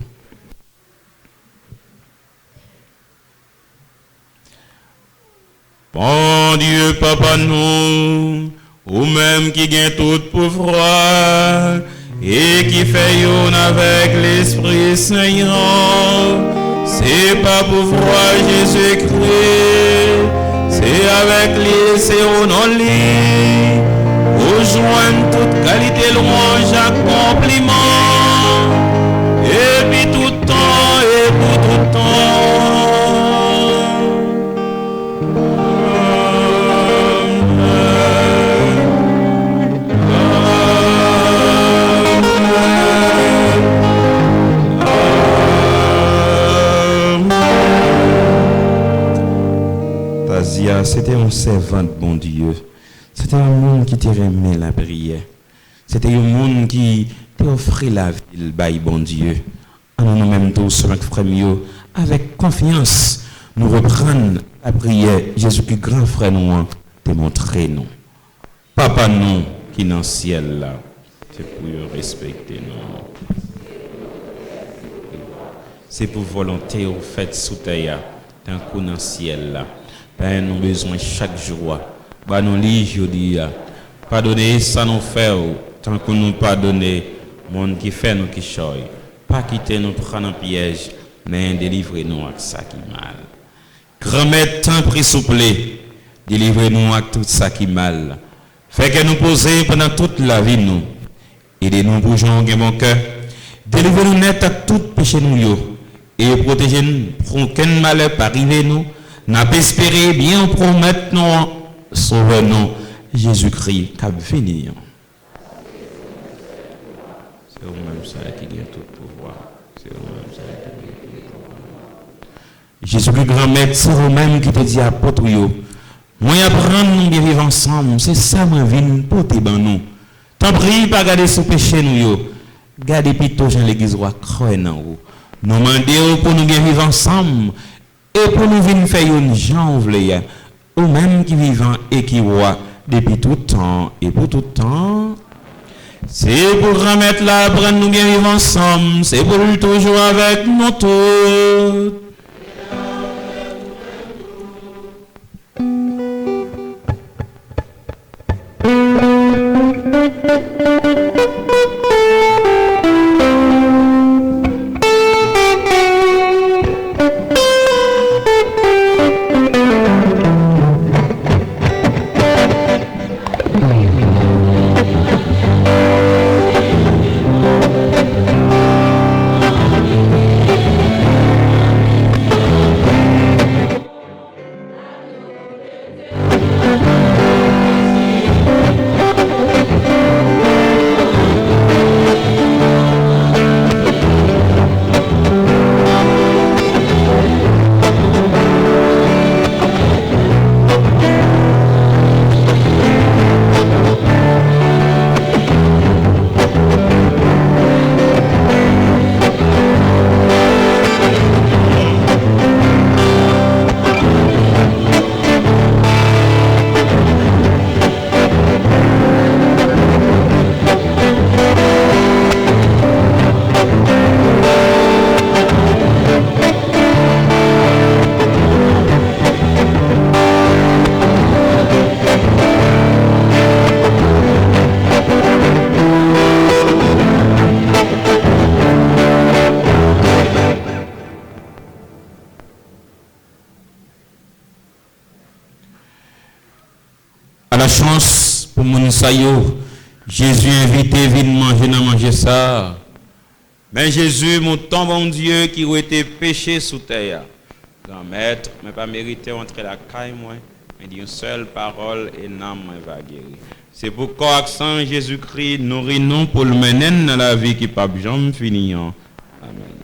Bon Dieu, Papa nous, ou même qui gagne tout pouvoir, et qui fait une avec l'Esprit Saint, c'est pas pouvoir Jésus-Christ, c'est avec lui, c'est au nom de lui, rejoindre toute qualité, louange, accomplissement, et puis tout temps, et pour tout temps. C'était un servant de bon Dieu. C'était un monde qui t'a aimé la prière. C'était un monde qui t'a offert la vie, by bon Dieu. Alors nous-mêmes tous, frères mieux, avec confiance, nous reprenons la prière. Jésus qui grand frère nous, te montrer nous. Papa nous qui est dans le ciel là, c'est pour respecter nous. C'est pour volonté au fait sous terre, tant qu'on dans le ciel là. Ben, nous avons besoin chaque jour. Bah, nous lisons, je dis, pardonnez ça nous fait, tant que nous pardonnons, monde qui fait nous qui choye. Pas quitter nous prendre un piège, mais délivrer-nous avec ça qui mal. Grand-mère, tant pris souple, délivrez-nous avec tout ça qui mal. Fait que nous poser pendant toute la vie, nous. Aidez-nous pour jouer mon cœur. Délivrez-nous net à tout péché nous, et protégez-nous pour aucun malheur pas arriver nous. N'a pas espéré bien promettre nous, sauve-nous, Jésus-Christ, qui venir. C'est vous-même ça qui gagne tout pouvoir. C'est vous-même ça qui gagne tout pouvoir. Jésus-Christ, grand maître, c'est vous-même qui te dit apôtre, moi apprendre nous bien vivre ensemble, c'est ça moi viens porter ban nous. T'en prie pas garder sous péché nous Gardez plutôt dans l'église roi croire dans vous. Nous demandons pour nous bien vivre ensemble. Et pour nous venir faire une gens ou même qui vivant et qui voient depuis tout temps et pour tout temps, c'est pour remettre la prendre nous bien vivre ensemble, c'est pour lui toujours avec nous tous. Chance pour mon sayo, Jésus invité vient manger ça. Mais Jésus, mon temps bon Dieu qui a été péché sous terre. Grand maître, mais pas mérité entrer la caille moi, mais d'une seule parole et l'âme va guérir. C'est pourquoi accent Jésus-Christ nourrit nous pour le mener dans la vie qui pas jamais finir. Amen.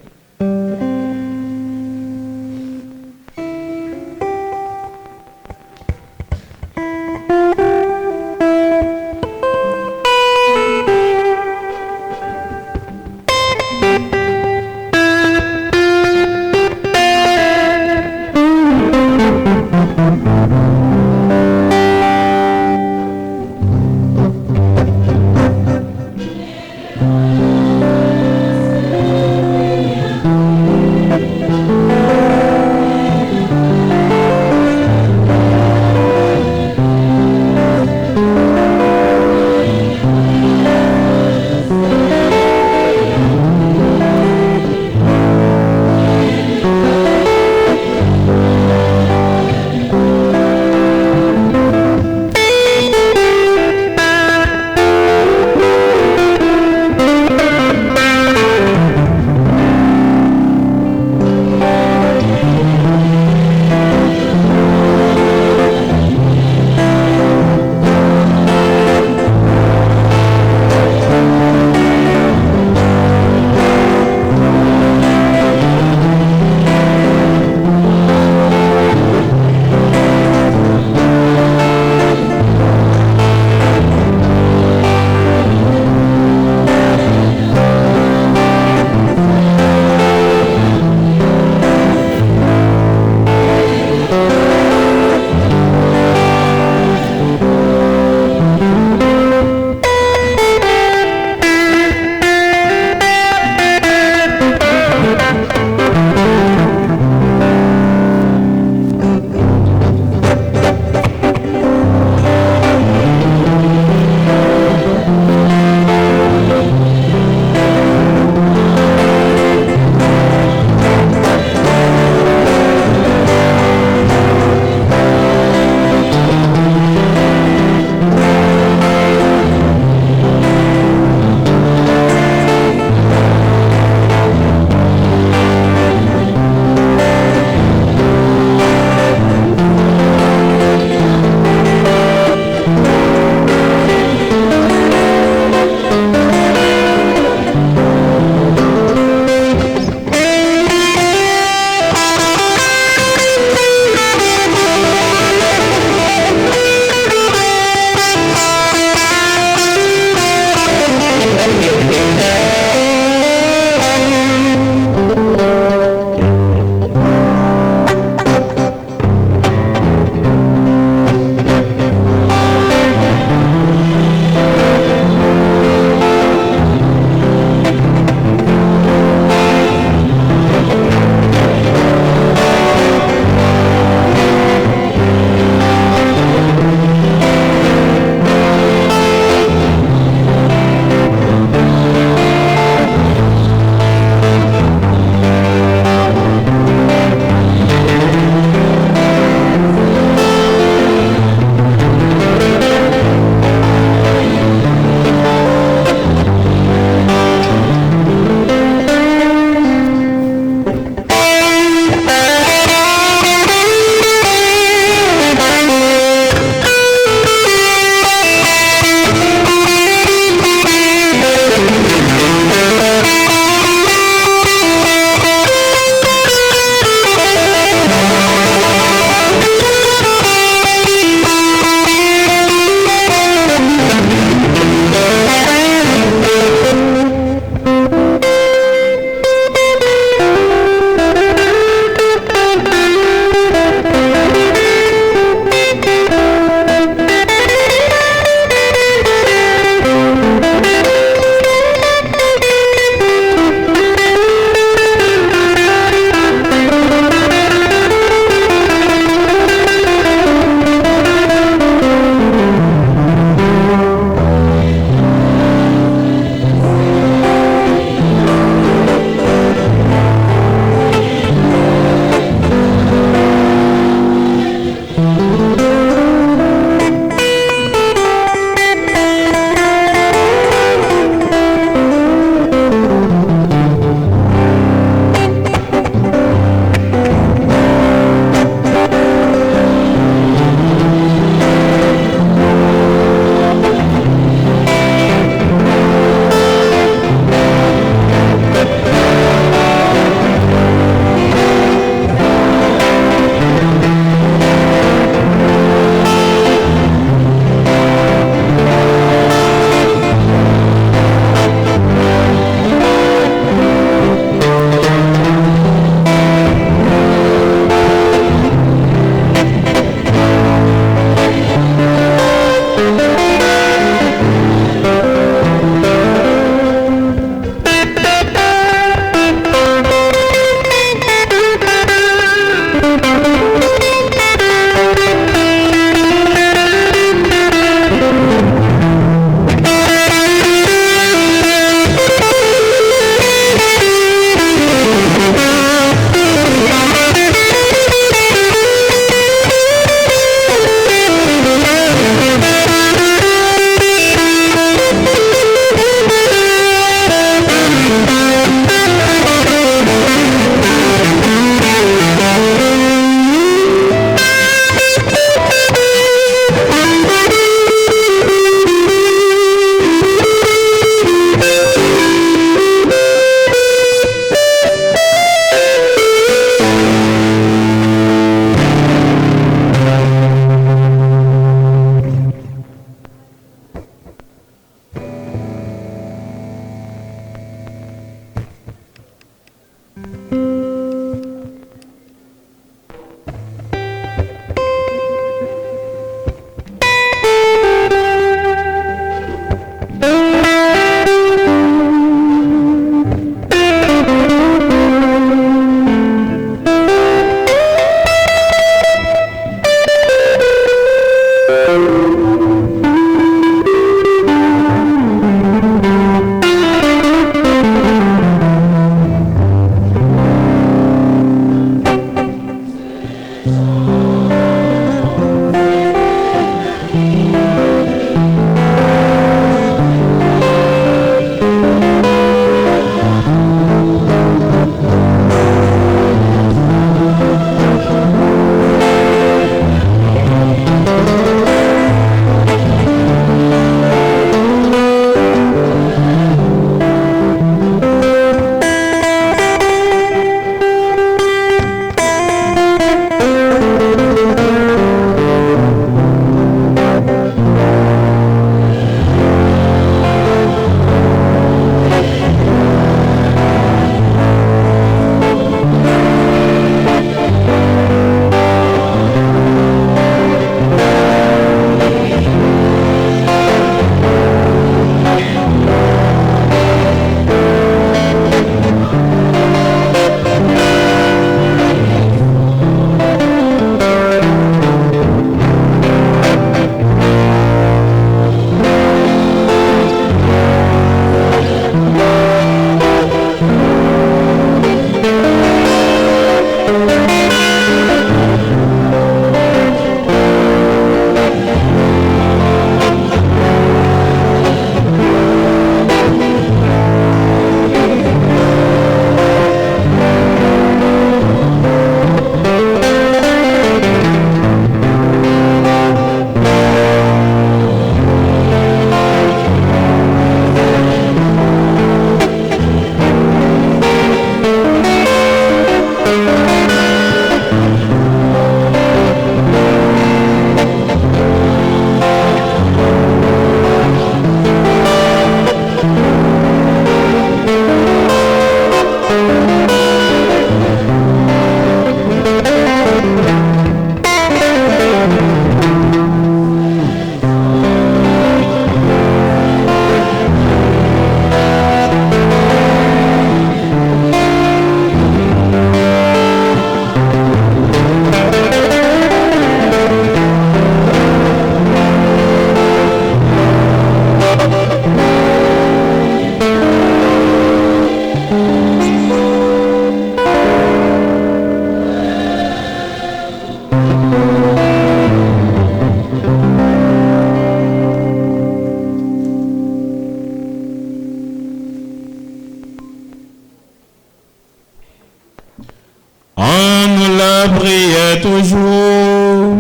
la prière toujours.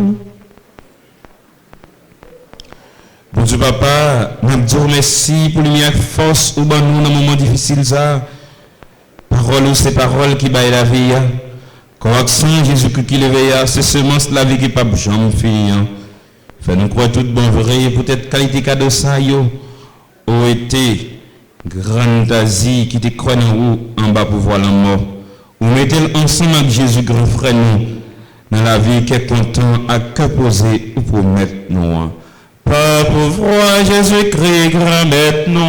Bon Dieu papa, nous te disons merci pour lumière force ou ban nous dans moment difficile ça. Parole ou ces paroles qui baillent la vie. Correction Jésus-Christ qui l'éveille, c'est semence la vie qui pas jamais fille. Fait nous croire tout bon vrai peut-être qualité cadeau ça yo ont été grande Asie qui te croit en bas pour voir la mort. Ou mettez ensemble avec Jésus grand frère nous dans la vie qui est content à que poser ou promettre nous. Pas pour voir Jésus-Christ grand maître nous.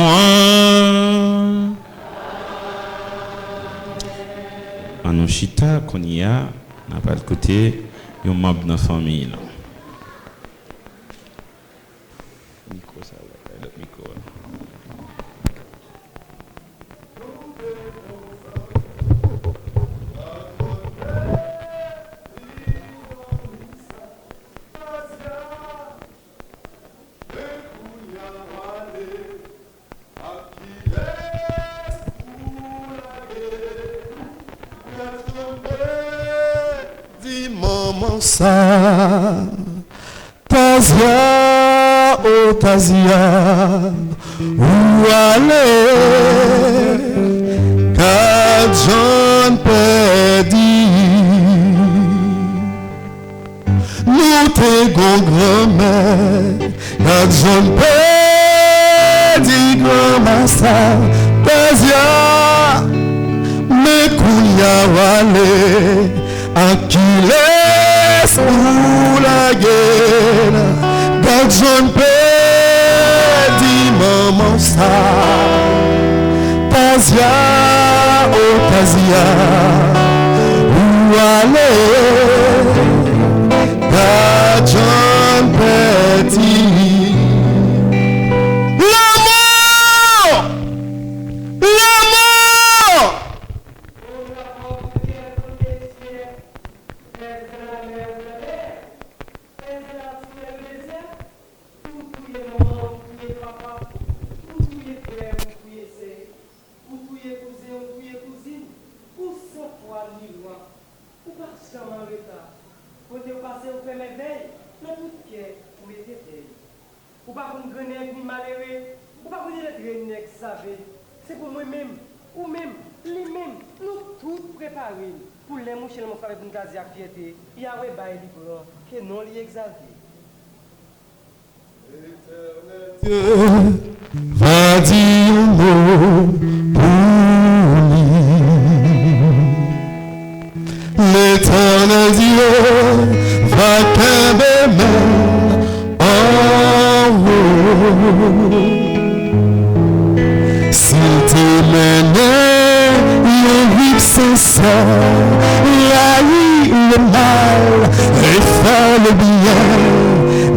En nous chita qu'on y a, n'a pas de côté, un membre de la famille. Là. Micro, ça va, le micro. Ça, Tazia, oh Tazia, où aller, car John perdu, nous te grand-mère, car John perdu, grand-massa, Tazia, mais kouya wale, Achilles. Ou la guerre, God John dit maman ça, Tazia, oh Tazia, où aller, God John dit l'amour, l'amour. C'est pour moi-même, ou même, lui-même, nous tous préparés pour les mouches et les frères pour nous garder à fierté. Il y a un bail libre que non li exalté. Dieu va dire un mot pour lui. L'éternel Dieu va camber même en haut. S'il te menait, il vit sincère, le mal et faire le bien.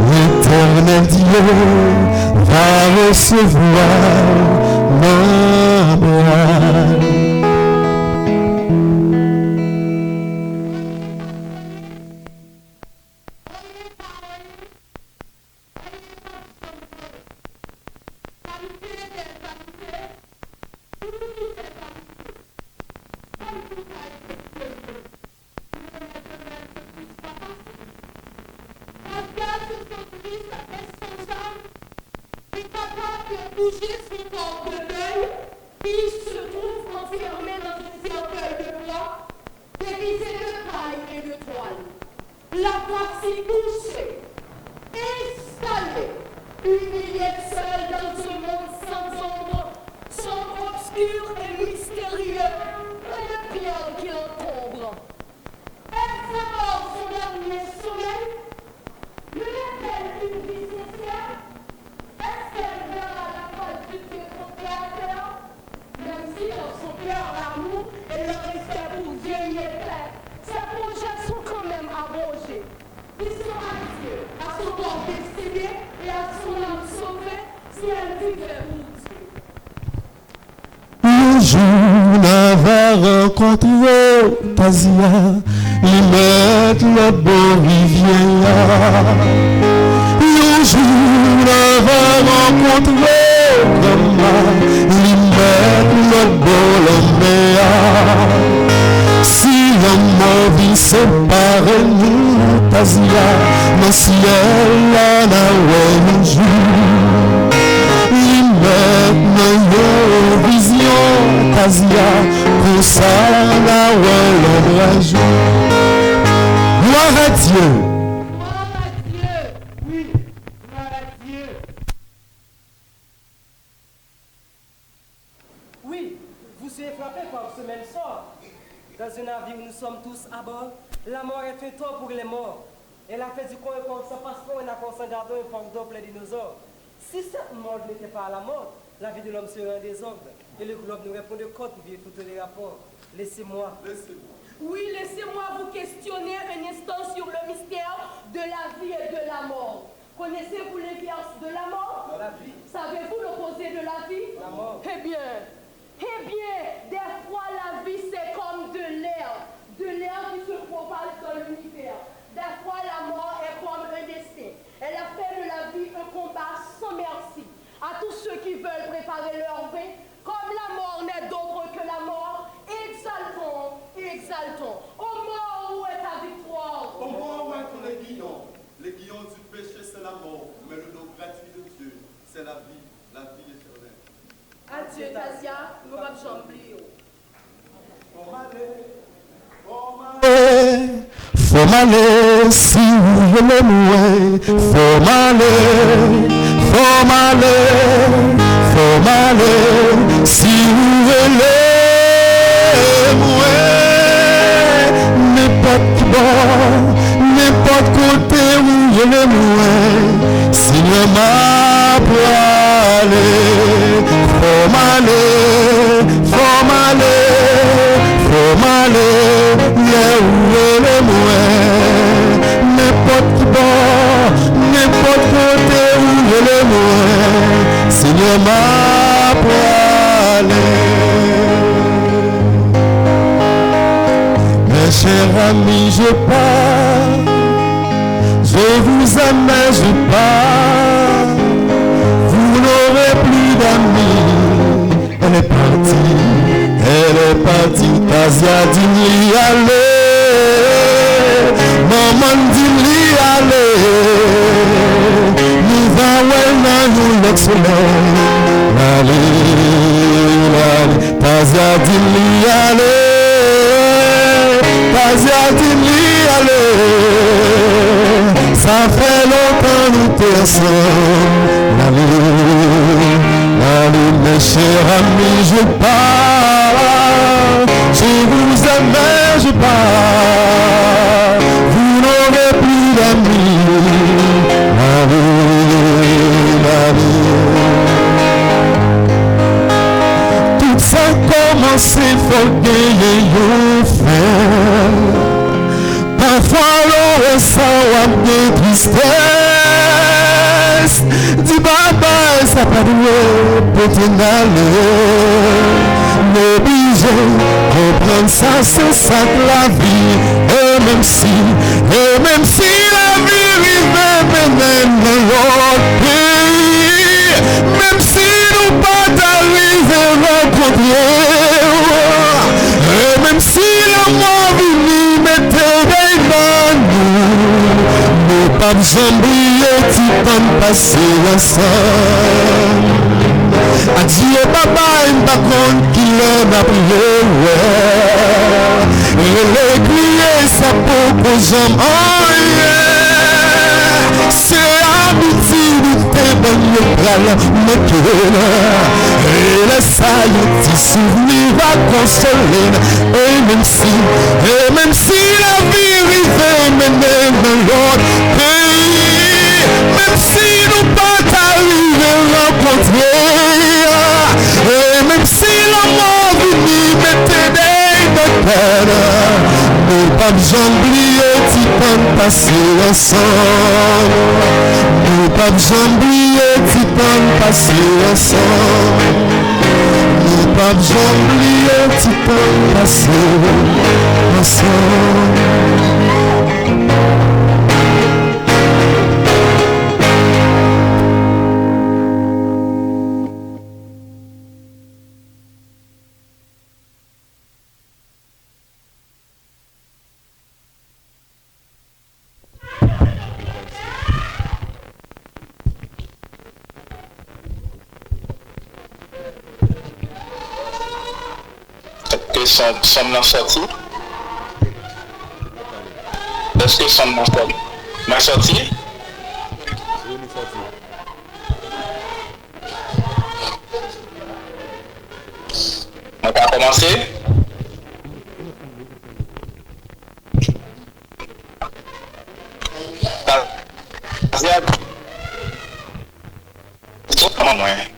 L'éternel Dieu va recevoir mon bras. Tazia, il met le beau rivière. Un jour, on va rencontrer comme il met le beau l'homme. Si l'amour vient séparer nous, Tazia, mon ciel, là, ouais, nous joue. Il maintenant, vision, Tazia, pour ça, là, ouais, l'ombre joue. Gloire à Dieu. Gloire à Dieu. Oui, gloire à Dieu. Oui, vous serez frappés par ce même sort. Dans un navire où nous sommes tous à bord, la mort est un temps pour les morts. Elle a fait du coin comme ça parce qu'on a consangué un port d'eau plein de dinosaures. Si cette mort n'était pas à la mort, la vie de l'homme serait en désordre. Et le globe nous répond de côte, vient tous les rapports. Laissez-moi. Oui, laissez-moi vous questionner un instant sur le mystère de la vie et de la mort. Connaissez-vous l'inverse de la mort? La vie. Savez-vous l'opposé de la vie? La mort. Eh bien, des fois la vie c'est comme de l'air qui se propage dans l'univers. Des fois la mort est comme un destin. Elle a fait de la vie un combat sans merci. À tous ceux qui veulent préparer leur vie, comme la mort n'est d'autre que la mort, exaltons, exaltons. Ô mort, où est ta victoire? Au mort, où est les guillons? Les guillons du péché, c'est la mort, mais le don gratuit de Dieu, c'est la vie éternelle. Adieu, Tazia, nous allons jambler. Faut m'aller si vous voulez mourir. Faut m'aller si vous voulez mourir. N'importe bord, n'importe côté où vous voulez mourir. Si le m'a pour aller, faut m'aller, là où le mourir. N'importe bord, n'importe côté où le mourir. Si le m'a pour aller. Mes chers amis, je pars. Je vous aime, je pars. Vous n'aurez plus d'amis. Elle est partie, Tazia dit m'y aller. Maman dit m'y aller. Nous allons nous l'excellent. Allez, Tazia dit m'y aller. Tazia dit m'y aller. Ça fait longtemps nous personnes. Allez, mes chers amis, je pars. Je vous aime, je pars. Vous n'aurez plus d'amis. Tout ça commence, faut gagner une fin. Parfois l'on ressent de tristesse. Dis bye, ça pas doué, peut-être aller. M'obligé, comprendre ça, c'est ça que la vie. Et même si la vie arrive même dans l'autre pays, même si nous pas d'arriver rencontrer, et même si la mort vient mettre dans nous pas oublier qui peut passer ensemble. Adieu papa, une baconne qui l'a prié, ouais. Et crier sa peau aux hommes, oh yeah. C'est habitude, bonne le bras, me quitte. Et le saillant, petit souvenir va consoler. Et même si la vie arrive, mener dans l'autre pays, même si nous pas arriver rencontrer, et même si la mort vient mettre des peines, nous pas oublier qui peut passer ensemble. Nous pas oublier qui peut passer ensemble. Nous pas oublier qui peut passer ensemble. sommes sortis? Est-ce que sommes sortis? M'a sorti? On va commencer?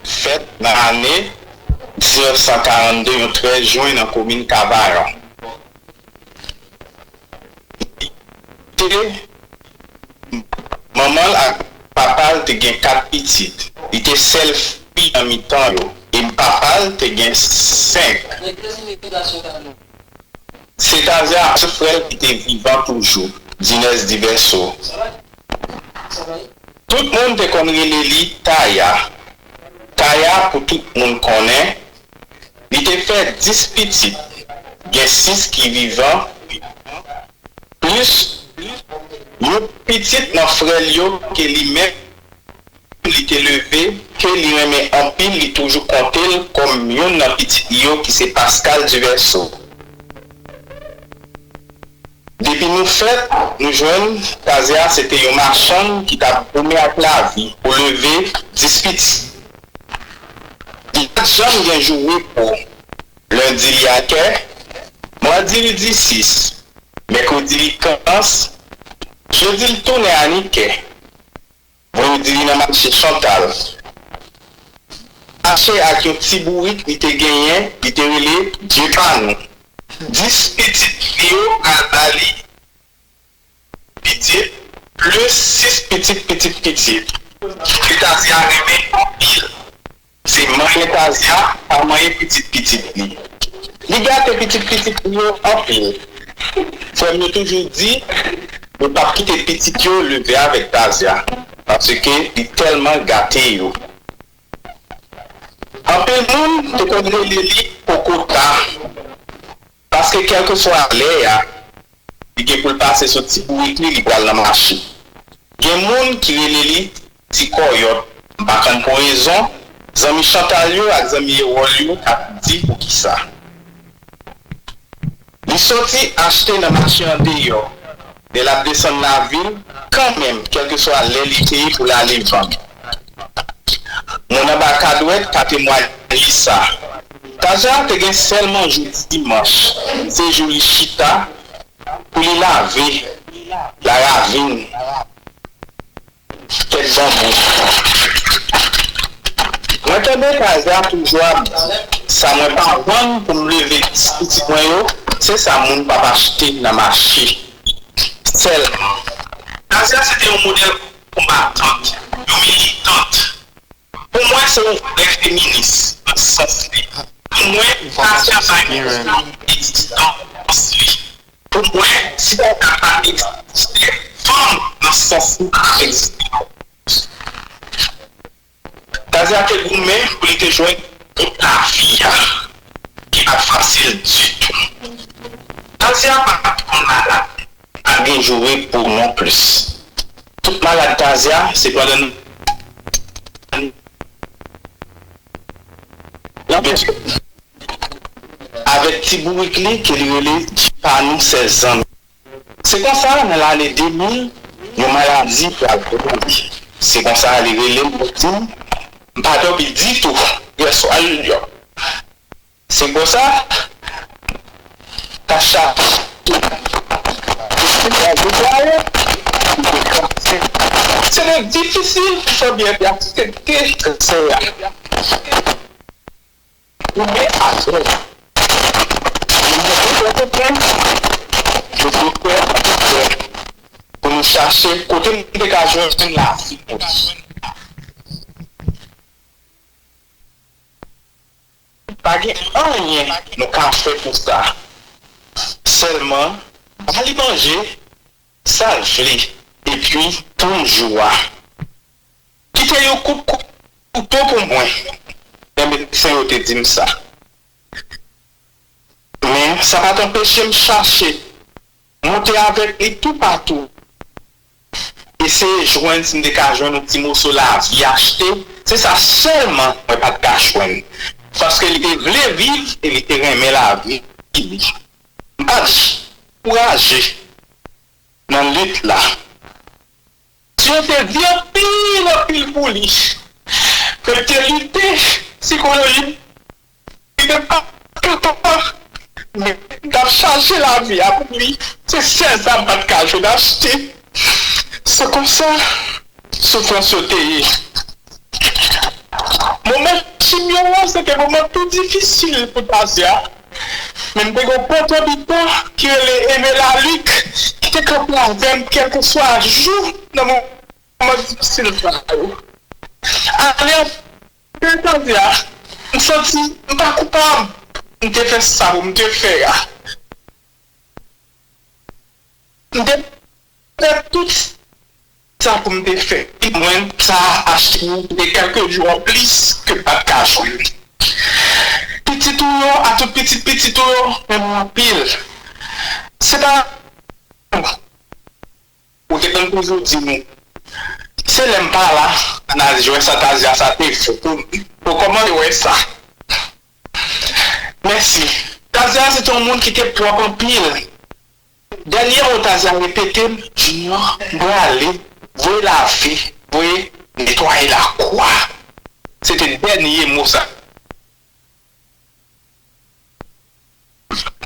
Fait dans l'année 1942, le 13 juin, dans la commune Cavaran. Maman et papa te gen 4 petites. Il était self-fille en mi-temps. Et papa te gen 5. C'est-à-dire ce frère qui était vivant toujours. Dinès Diverso. Tout le monde te connaît les Taya. Taya, pour tout le monde connaît, il te fait 10 petites. Il y a 6 qui vivant. Plus, le petit dans frère que lui-même, il était levé, que lui-même en pile, il toujours compté comme un petit qui c'est Pascal Diverso. Depuis nous fait, nous jeunes, Tazia, c'était un marchand qui t'a promis à la vie pour lever 10 petits. Il a jamais bien joué pour lundi, il y a mardi, il dit 6, mercredi, il commence, jeudi, il tourne à Niké, vendredi, il a marché Chantal. Aché avec un petit bourrique, il était gagné, il était relé, Dieu pas nous. 10 petites vidéos à Bali, petites, plus 6 petites. Et Tazia remet en pile. C'est moyen Tazia par moyen petite. Les gars, tes petites en pile. Faut me toujours dire, ne pas quitter petit lever avec Tazia. Parce que il est tellement gâté. Yo. En peu de monde, te connaît les lits au quota. Parce que quel que soit l'air, il peut passer sur petit bourrique, il va la marcher. Il y a des gens qui relèvent petit coyote, par contre, pour raison, Zami Chantalio et Zami Rolio a dit pour qui ça. Ils sont achetés dans le marché en dehors, de la descendre la ville, quand même, quel que soit l'élité pour l'aller vendre. Mon abacadouette a témoigné ça. Taja te gen seulement jeudi dimanche, c'est joli chita pour les laver, la ravine. Quel bambou. Moi, je Taja toujours, ça ne m'a pas vendre pour me lever petit moyen, c'est ça mon papa acheté dans le marché. Seulement. Taja c'était un modèle combattante, une militante. Pour moi, c'est un vrai féministe, dans ce sens-là. Pour moi, Taja va existant aussi. Pour moi, si on n'a pas existé, femme dans ce sens-là existant. Taja que vous-même, vous l'étiez joué toute la vie, qui n'est pas facile du tout. Taja pas malade, à bien jouer pour non plus. Toute malade Taja, c'est pas de avec Tiboui qui lui par nous 16 ans. C'est comme ça, dans l'année 2000, une maladie pour la COVID. C'est comme ça, elle est relève pour tout. Pardon, il dit tout. C'est comme ça, ta chatte. C'est difficile, il faut bien accepter que c'est. Mais après, pour nous chercher, côté de dégager la vie. Pas rien nous avons fait pour ça. Seulement, aller manger, ça et puis ton joie. Quittez un couteau pour moi. Les médecins ont dit ça. Mais ça va t'empêcher de me chercher. Monter avec lui tout partout. Essayer de joindre si je peux joindre un petit mot sur la vie acheter. C'est ça seulement que je ne peux pas joindre. Parce qu'il voulait vivre et il aimait la vie. Pas courageux dans la lutte là. Dieu te dit pile pour lui. Que tu luttes psychologique. Il n'est pas capable. Mais t'as changé la vie pour lui. C'est 16 ans que je l'ai acheté. C'est comme ça. Souffrance sauter. Moment chimio, c'est un moment plus difficile pour Tazia. Même des gros potes habitants qui aimé la lutte, qui étaient capables de quel que soit le jour, dans mon moment difficile. Allez, Tazia, je me sens pas coupable. Je te fais ça, je te fais. Je te fais tout ça pour me faire. Et moi, ça a acheté quelques jours en plus que pas de cash. Petit tour, à tout petit tour, même en pile. C'est pas. Ou te donne toujours dire nous. C'est l'aime pas là, on a joué ça, Tazia, ça te pour comment jouer ça. Merci. Tazia, c'est un monde qui était propre en pile. Dernier mot, Tazia répété, Junior, doit aller. Vous laver, vous nettoyer la croix. C'était le dernier mot ça.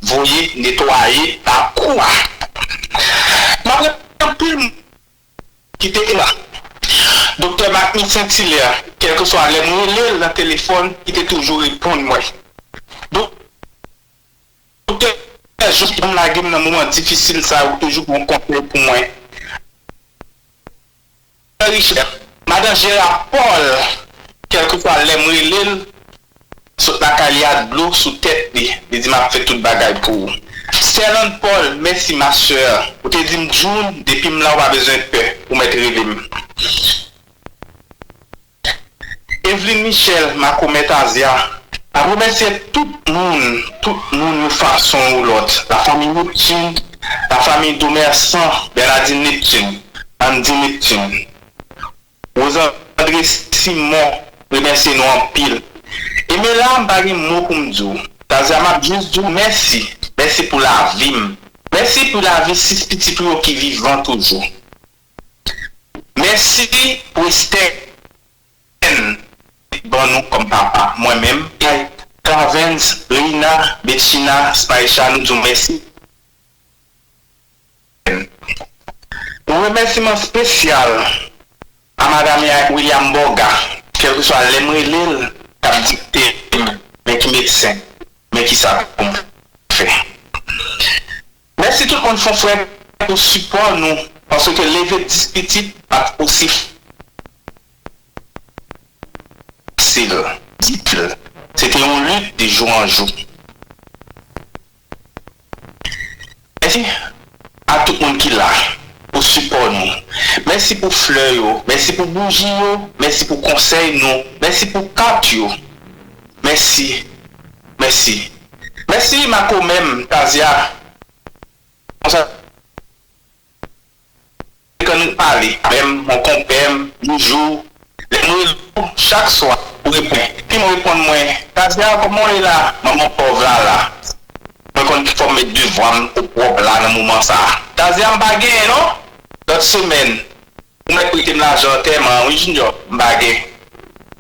Vous nettoyer la croix. Malgré tout qui était là. Docteur Macmillan Saint-Hilaire, quel que soit les mots, le téléphone, il était toujours répondre moi. Donc, docteur, juste pour la game dans un moment difficile, ça ou toujours bon conseil pour moi. Madame Gérard Paul, quel que soit les mots, sur la carrière de l'eau, sous tête, il dit m'a fait toute bagaille pour vous. Stellan Paul, merci ma soeur. Vous te dit June, depuis là, on a besoin de peur pour mettre réveillé. Evelyne Michel, ma comète Asia, a remercié tout le monde de façon ou l'autre. La famille Neptune, la famille Domersan, Bernardine Neptune, Andy Neptune. Vous André Simon, remerciez nous en pile. Et mais là, je vais mot pour me dire. Tazia m'a juste dit merci. Merci pour la vie. Merci pour la vie, 6 petits plus qui vivent toujours. Merci pour Esther. Bon, nous comme papa, moi-même, Cravens, Rina, Bettina, Spaisha, nous disons merci. Un remerciement spécial à Madame William Boga, quel que soit l'aimerie l'île, qui a dicté, mais qui médecin, mais qui savent faire. Merci tout le monde, frère, pour support nous, parce que lever 10 petits pas aussi facile. C'était une lutte de jour en jour. Merci à tout le monde qui est là pour support nous. Merci pour fleurs, merci pour bougies, merci pour conseils nous, merci pour cartes. Merci. Merci. Merci Mako même, Tazia. Quand nous parlons, même mon compère, nous jouons, chaque soir, pour répondre. Puis me répond moi, Tazia, comment on est là, maman pauvre là. Moi, quand il faut mettre du vent au propre là, dans le moment ça. Tazia, m'bagué, non? L'autre semaine, vous m'avez prêté l'argent tellement, oui, junior, m'bagué.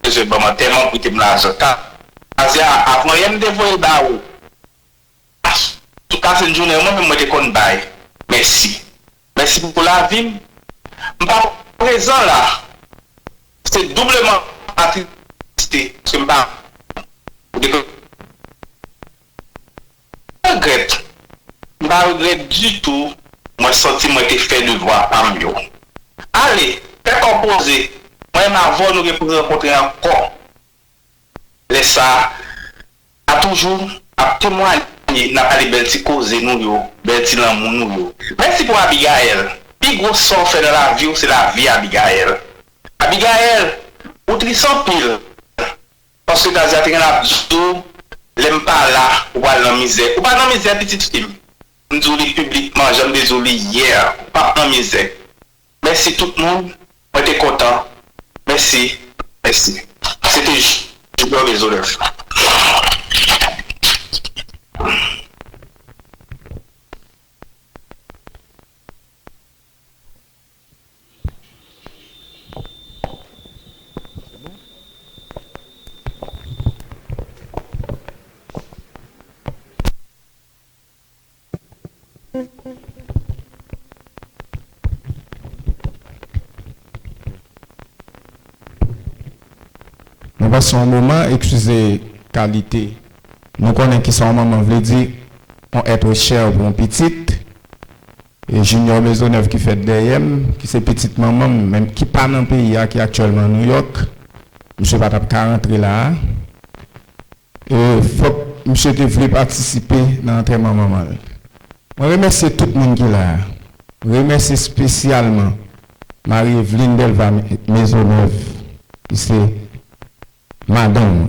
Je vais vraiment tellement prêter l'argent. Tazia, avant, il y a une dévoile là-haut. Tout cas, c'est une journée, moi-même, je te bail. Merci. Merci pour la vie. Je ne suis pas présent là. C'est doublement attristé. Je ne regrette. Je ne regrette du tout. Moi, je sens que je fait devoir à mieux. Allez, faites composer. Moi-même, avant, nous rencontrer encore. Laisse ça. À toujours, à témoigner. N'a pas les belles causes nous, belles l'amour nous. Merci pour Abigail. Puis gros sort fait dans la vie, c'est la vie Abigail. Abigail, outre sans pile. Parce que dans la abdou, l'aime pas là, ou pas dans misère. Ou pas dans misère, petite fille. Nous disons publiquement, j'aime désolé hier, pas en misère. Merci tout le monde, moi j'étais content. Merci, merci. C'était je dois désolé. parce qu'en moment, excusez qualité, nous connaissons qui sont maman veut dire on être cher pour une petite et Junior Maisonneuve qui fait derrière qui c'est petite maman même qui pas dans le pays qui est actuellement à New York monsieur pas qu'à rentrer là et faut monsieur devait participer dans l'enterrement maman. Je remercie tout le monde qui est là. Je remercie spécialement Marie-Evelyne Delva Maisonneuve qui c'est madame.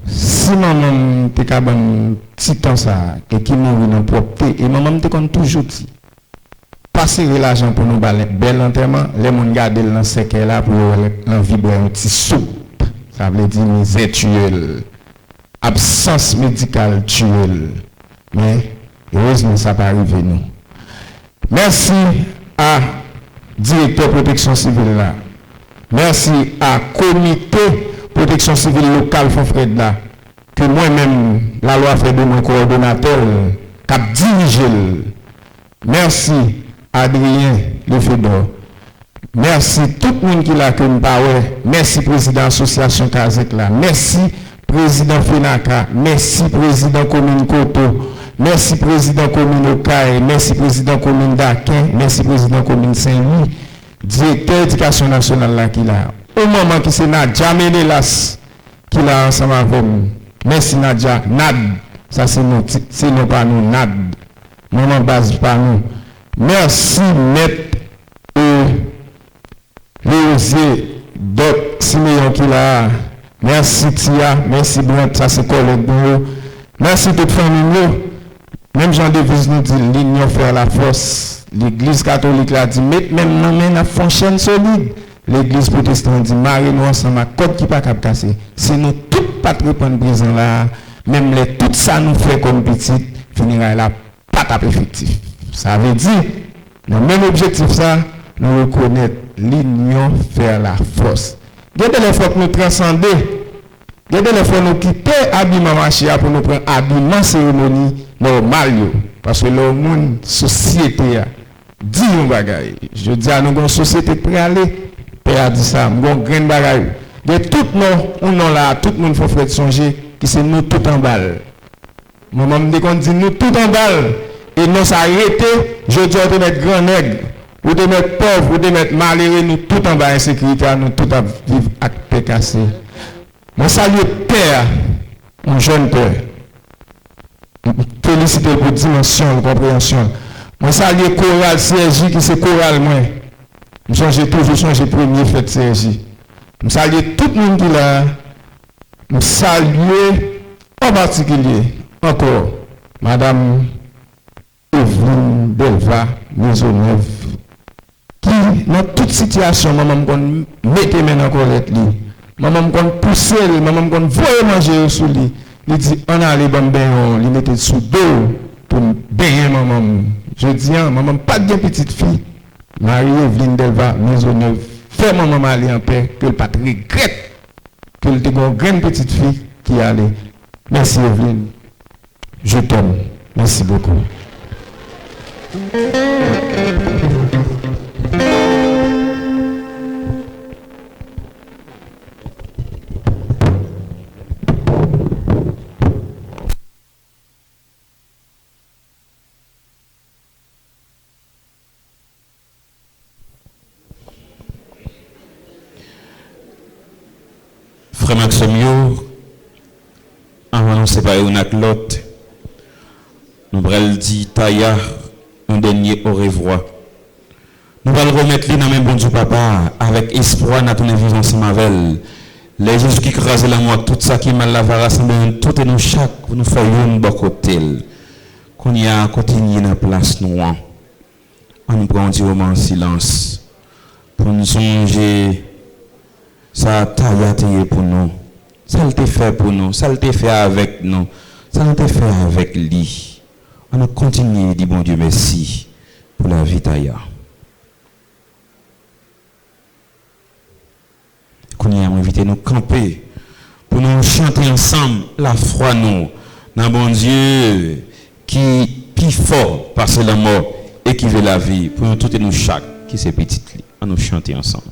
Si maman te ka ban petit temps ça et qui mourit dans propreté et maman te kon toujours dit passer l'argent pour nous bel enterrement les moun garder dans séquelle là pour l'envie boire un petit soupe ça veut dire misère tuelle absence médicale tuelle mais heureusement ça pas arrivé nous. Merci à directeur protection civile là. Merci à comité protection civile locale Fonfred là que moi-même la loi fait de mon coordonnateur cap diriger. Merci Adrien Lefedor. Merci tout le monde qui l'a que nous parle. Merci président association Kazek là. Merci président Fenaka. Merci président commune Koto. Merci président commune Okaï. Merci président commune Dakin. Merci président commune Saint-Louis. Directeur éducation nationale là qui là. Au moment qui c'est Nadia Menelas qui là ensemble avec nous. Merci Nadia. Nad. Ça c'est nous pas nous. Nad. Maman base pas nous. Merci Maître Léosé Doc Siméon qui là. Merci Tia. Merci Brent. Ça c'est collègue nous. Merci toute famille. Même Jean Devise nous dit l'union fait la force. L'église catholique l'a dit même non mais la fonctionne solide. L'église protestante dit marrer nous ensemble à code qui pas cap casser. Si nous tout pas répondre présent là, même les tout ça nous fait comme petit finira là pas tap effectif. Ça veut dire le même objectif ça nous reconnaître l'union faire la force. Gardez les fois que nous transcender. Gardez les fois nous quitter habillement marché pour nous prendre habillement cérémonie normal parce que le monde société dit un bagaille. Je dis à nous une société prêt à aller. Père a dit ça, mon grain de bagaille. De tout non là, tout le monde faut faire songer qui c'est nous tout en balle. Maman me dit qu'on dit nous tout en balle et nous s'arrêter, je dis de mettre grand nègre ou de mettre pauvre ou de mettre malheureux nous tout en bas insécurité, nous tout à vivre à paix cassé. Moi salue père, un jeune père. Féliciter pour dimension, compréhension. Moi salue chorale CRJ qui c'est chorale moi. Je change toujours changer premier fête CRJ. Je salue tout le monde qui là. Je salue en particulier encore madame Evelyne Delva Maisonneuve qui dans toute situation maman me mettait maintenant correct lui. Maman me pousser, maman me voyer manger sous lui. Il dit on allait bambin, il mettait sous dos pour baigner maman. Je dis maman pas de petite fille. Marie-Evelyne Delva Maisonneuve fait maman aller en paix que le pas regrette que le une grande petite fille qui allait. Merci Evelyne. Je t'aime. Merci beaucoup. Frère Maximio, avant de séparer une avec l'autre, nous allons dire Taya, un dernier au revoir. Nous allons remettre les dans mes bon Dieu papa, avec espoir, nous allons vivre ensemble avec elle. Les Jésus qui crasent la moi, tout ça qui mal la va rassembler, tout et nous chaque, pour nous faire un bon côté. Qu'on y a continué dans la place noire. On nous prend du moment en silence. Pour nous songer. Ça t'a été pour nous. Ça l'a fait pour nous. Ça l'a fait avec nous. Ça l'a fait avec lui. On a continué de dire bon Dieu merci pour la vie Taya. Qu'on y a invité nous camper pour nous chanter ensemble la foi nous dans bon Dieu qui plus fort parce la mort et qui veut la vie pour nous toutes et nous chaque qui c'est petite. On nous chanter ensemble.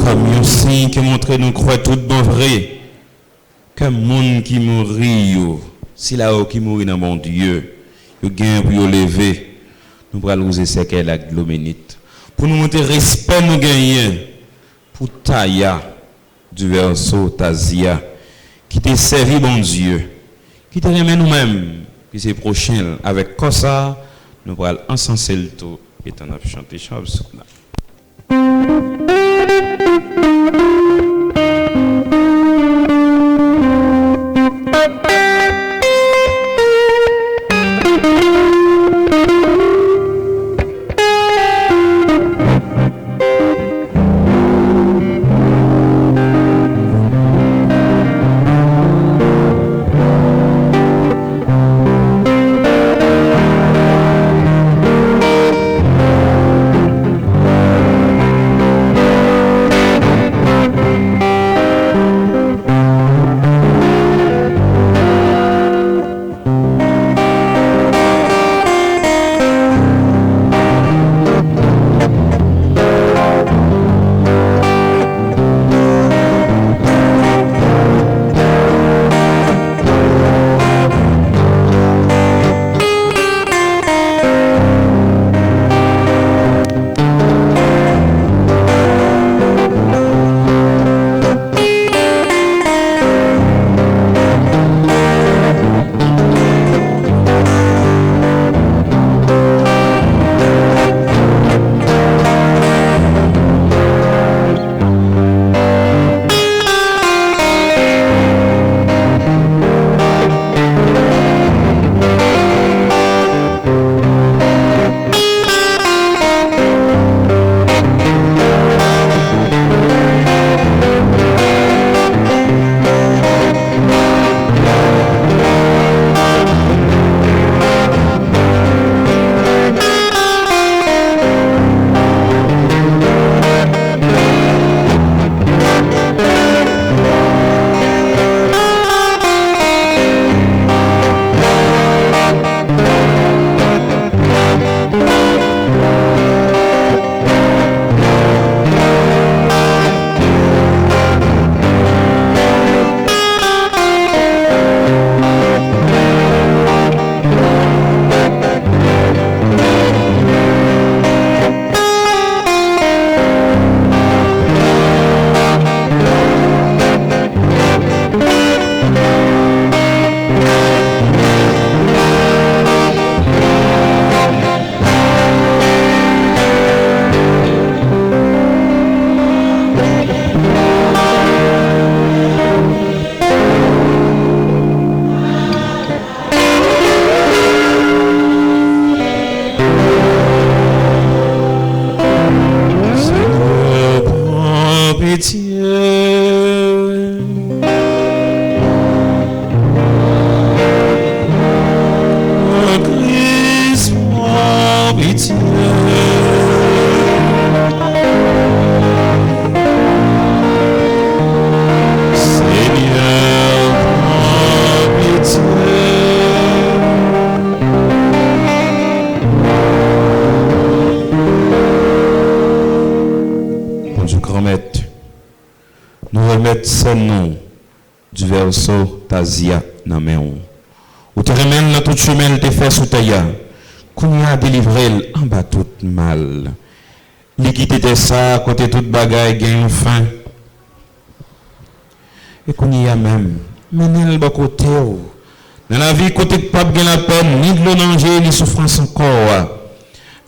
Comme un signe qui montre nous croit tout bon vrai. Comme monde qui mourit, si là qui mourit dans mon Dieu, il gagne pour lever. Nous allons user ce qu'elle a gloménite. Pour nous montrer respect, nous gagnons. Pour Taya, du verso Tazia, qui t'a servi, bon Dieu, qui t'a remis nous-mêmes, qui c'est prochain, avec Kosa, nous allons encenser le tout et t'en as chanté chab là. C'est nom du verso Tazia dans main ou te remène dans tout chemin te fait sous taïa qu'on a délivré en bas tout mal l'équité ça côté toute bagaille gagne fin et qu'on y a même mener le côté dans la vie côté pas gagne la peine ni de l'danger ni souffrance encore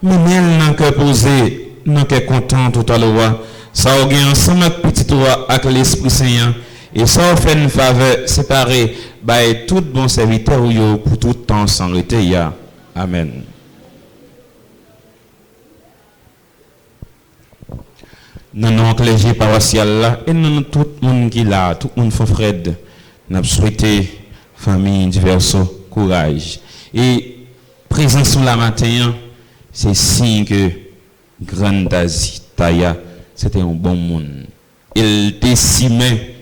mener dans cœur posé dans cœur content tout à l'heure ça a gagné ensemble avec petit roi avec l'Esprit Saint et ça fait une faveur séparée by tout bon serviteur pour tout temps sans arrêter ya. Amen. Dans notre clergé paroissial là et dans tout le monde qui là, tout le monde fait Fred, n'a souhaité famille diverso courage et présence sur la matin, c'est signe que grande Asie Taya c'était un bon monde. Il t'estimait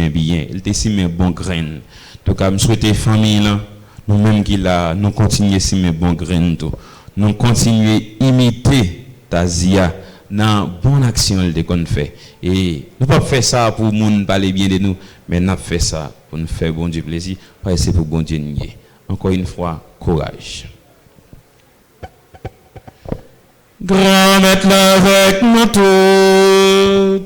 bien, il t'estimait bon grain. Donc, je souhaite famille là, nous-mêmes qui là, nous continuons à estimer bon grain. Nous continuons à imiter Tazia dans bonne action qu'on fait. Et nous pas faire ça pour monde parler bien de nous, mais nous fait ça pour nous faire bon Dieu plaisir, parce que c'est pour bon Dieu nier. Encore une fois, courage. Grand maître avec nous tous.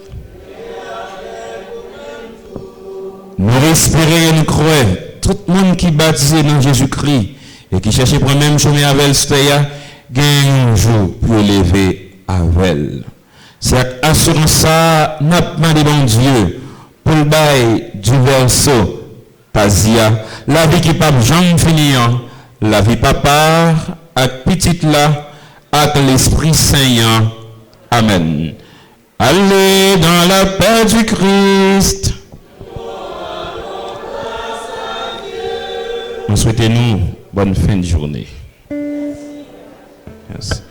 Nous respirons et nous croyons. Tout le monde qui baptisé dans Jésus-Christ et qui cherche pour même chemin avec Stéya, gagne un jour pour lever avec. C'est assurance ça, n'a pas de bon Dieu pour le bail du verso. Pazia, la vie qui pas jamais finir, la vie papa, avec petite là, avec l'Esprit Saint. Amen. Allez dans la paix du Christ. Nous souhaitons bonne fin de journée. Merci.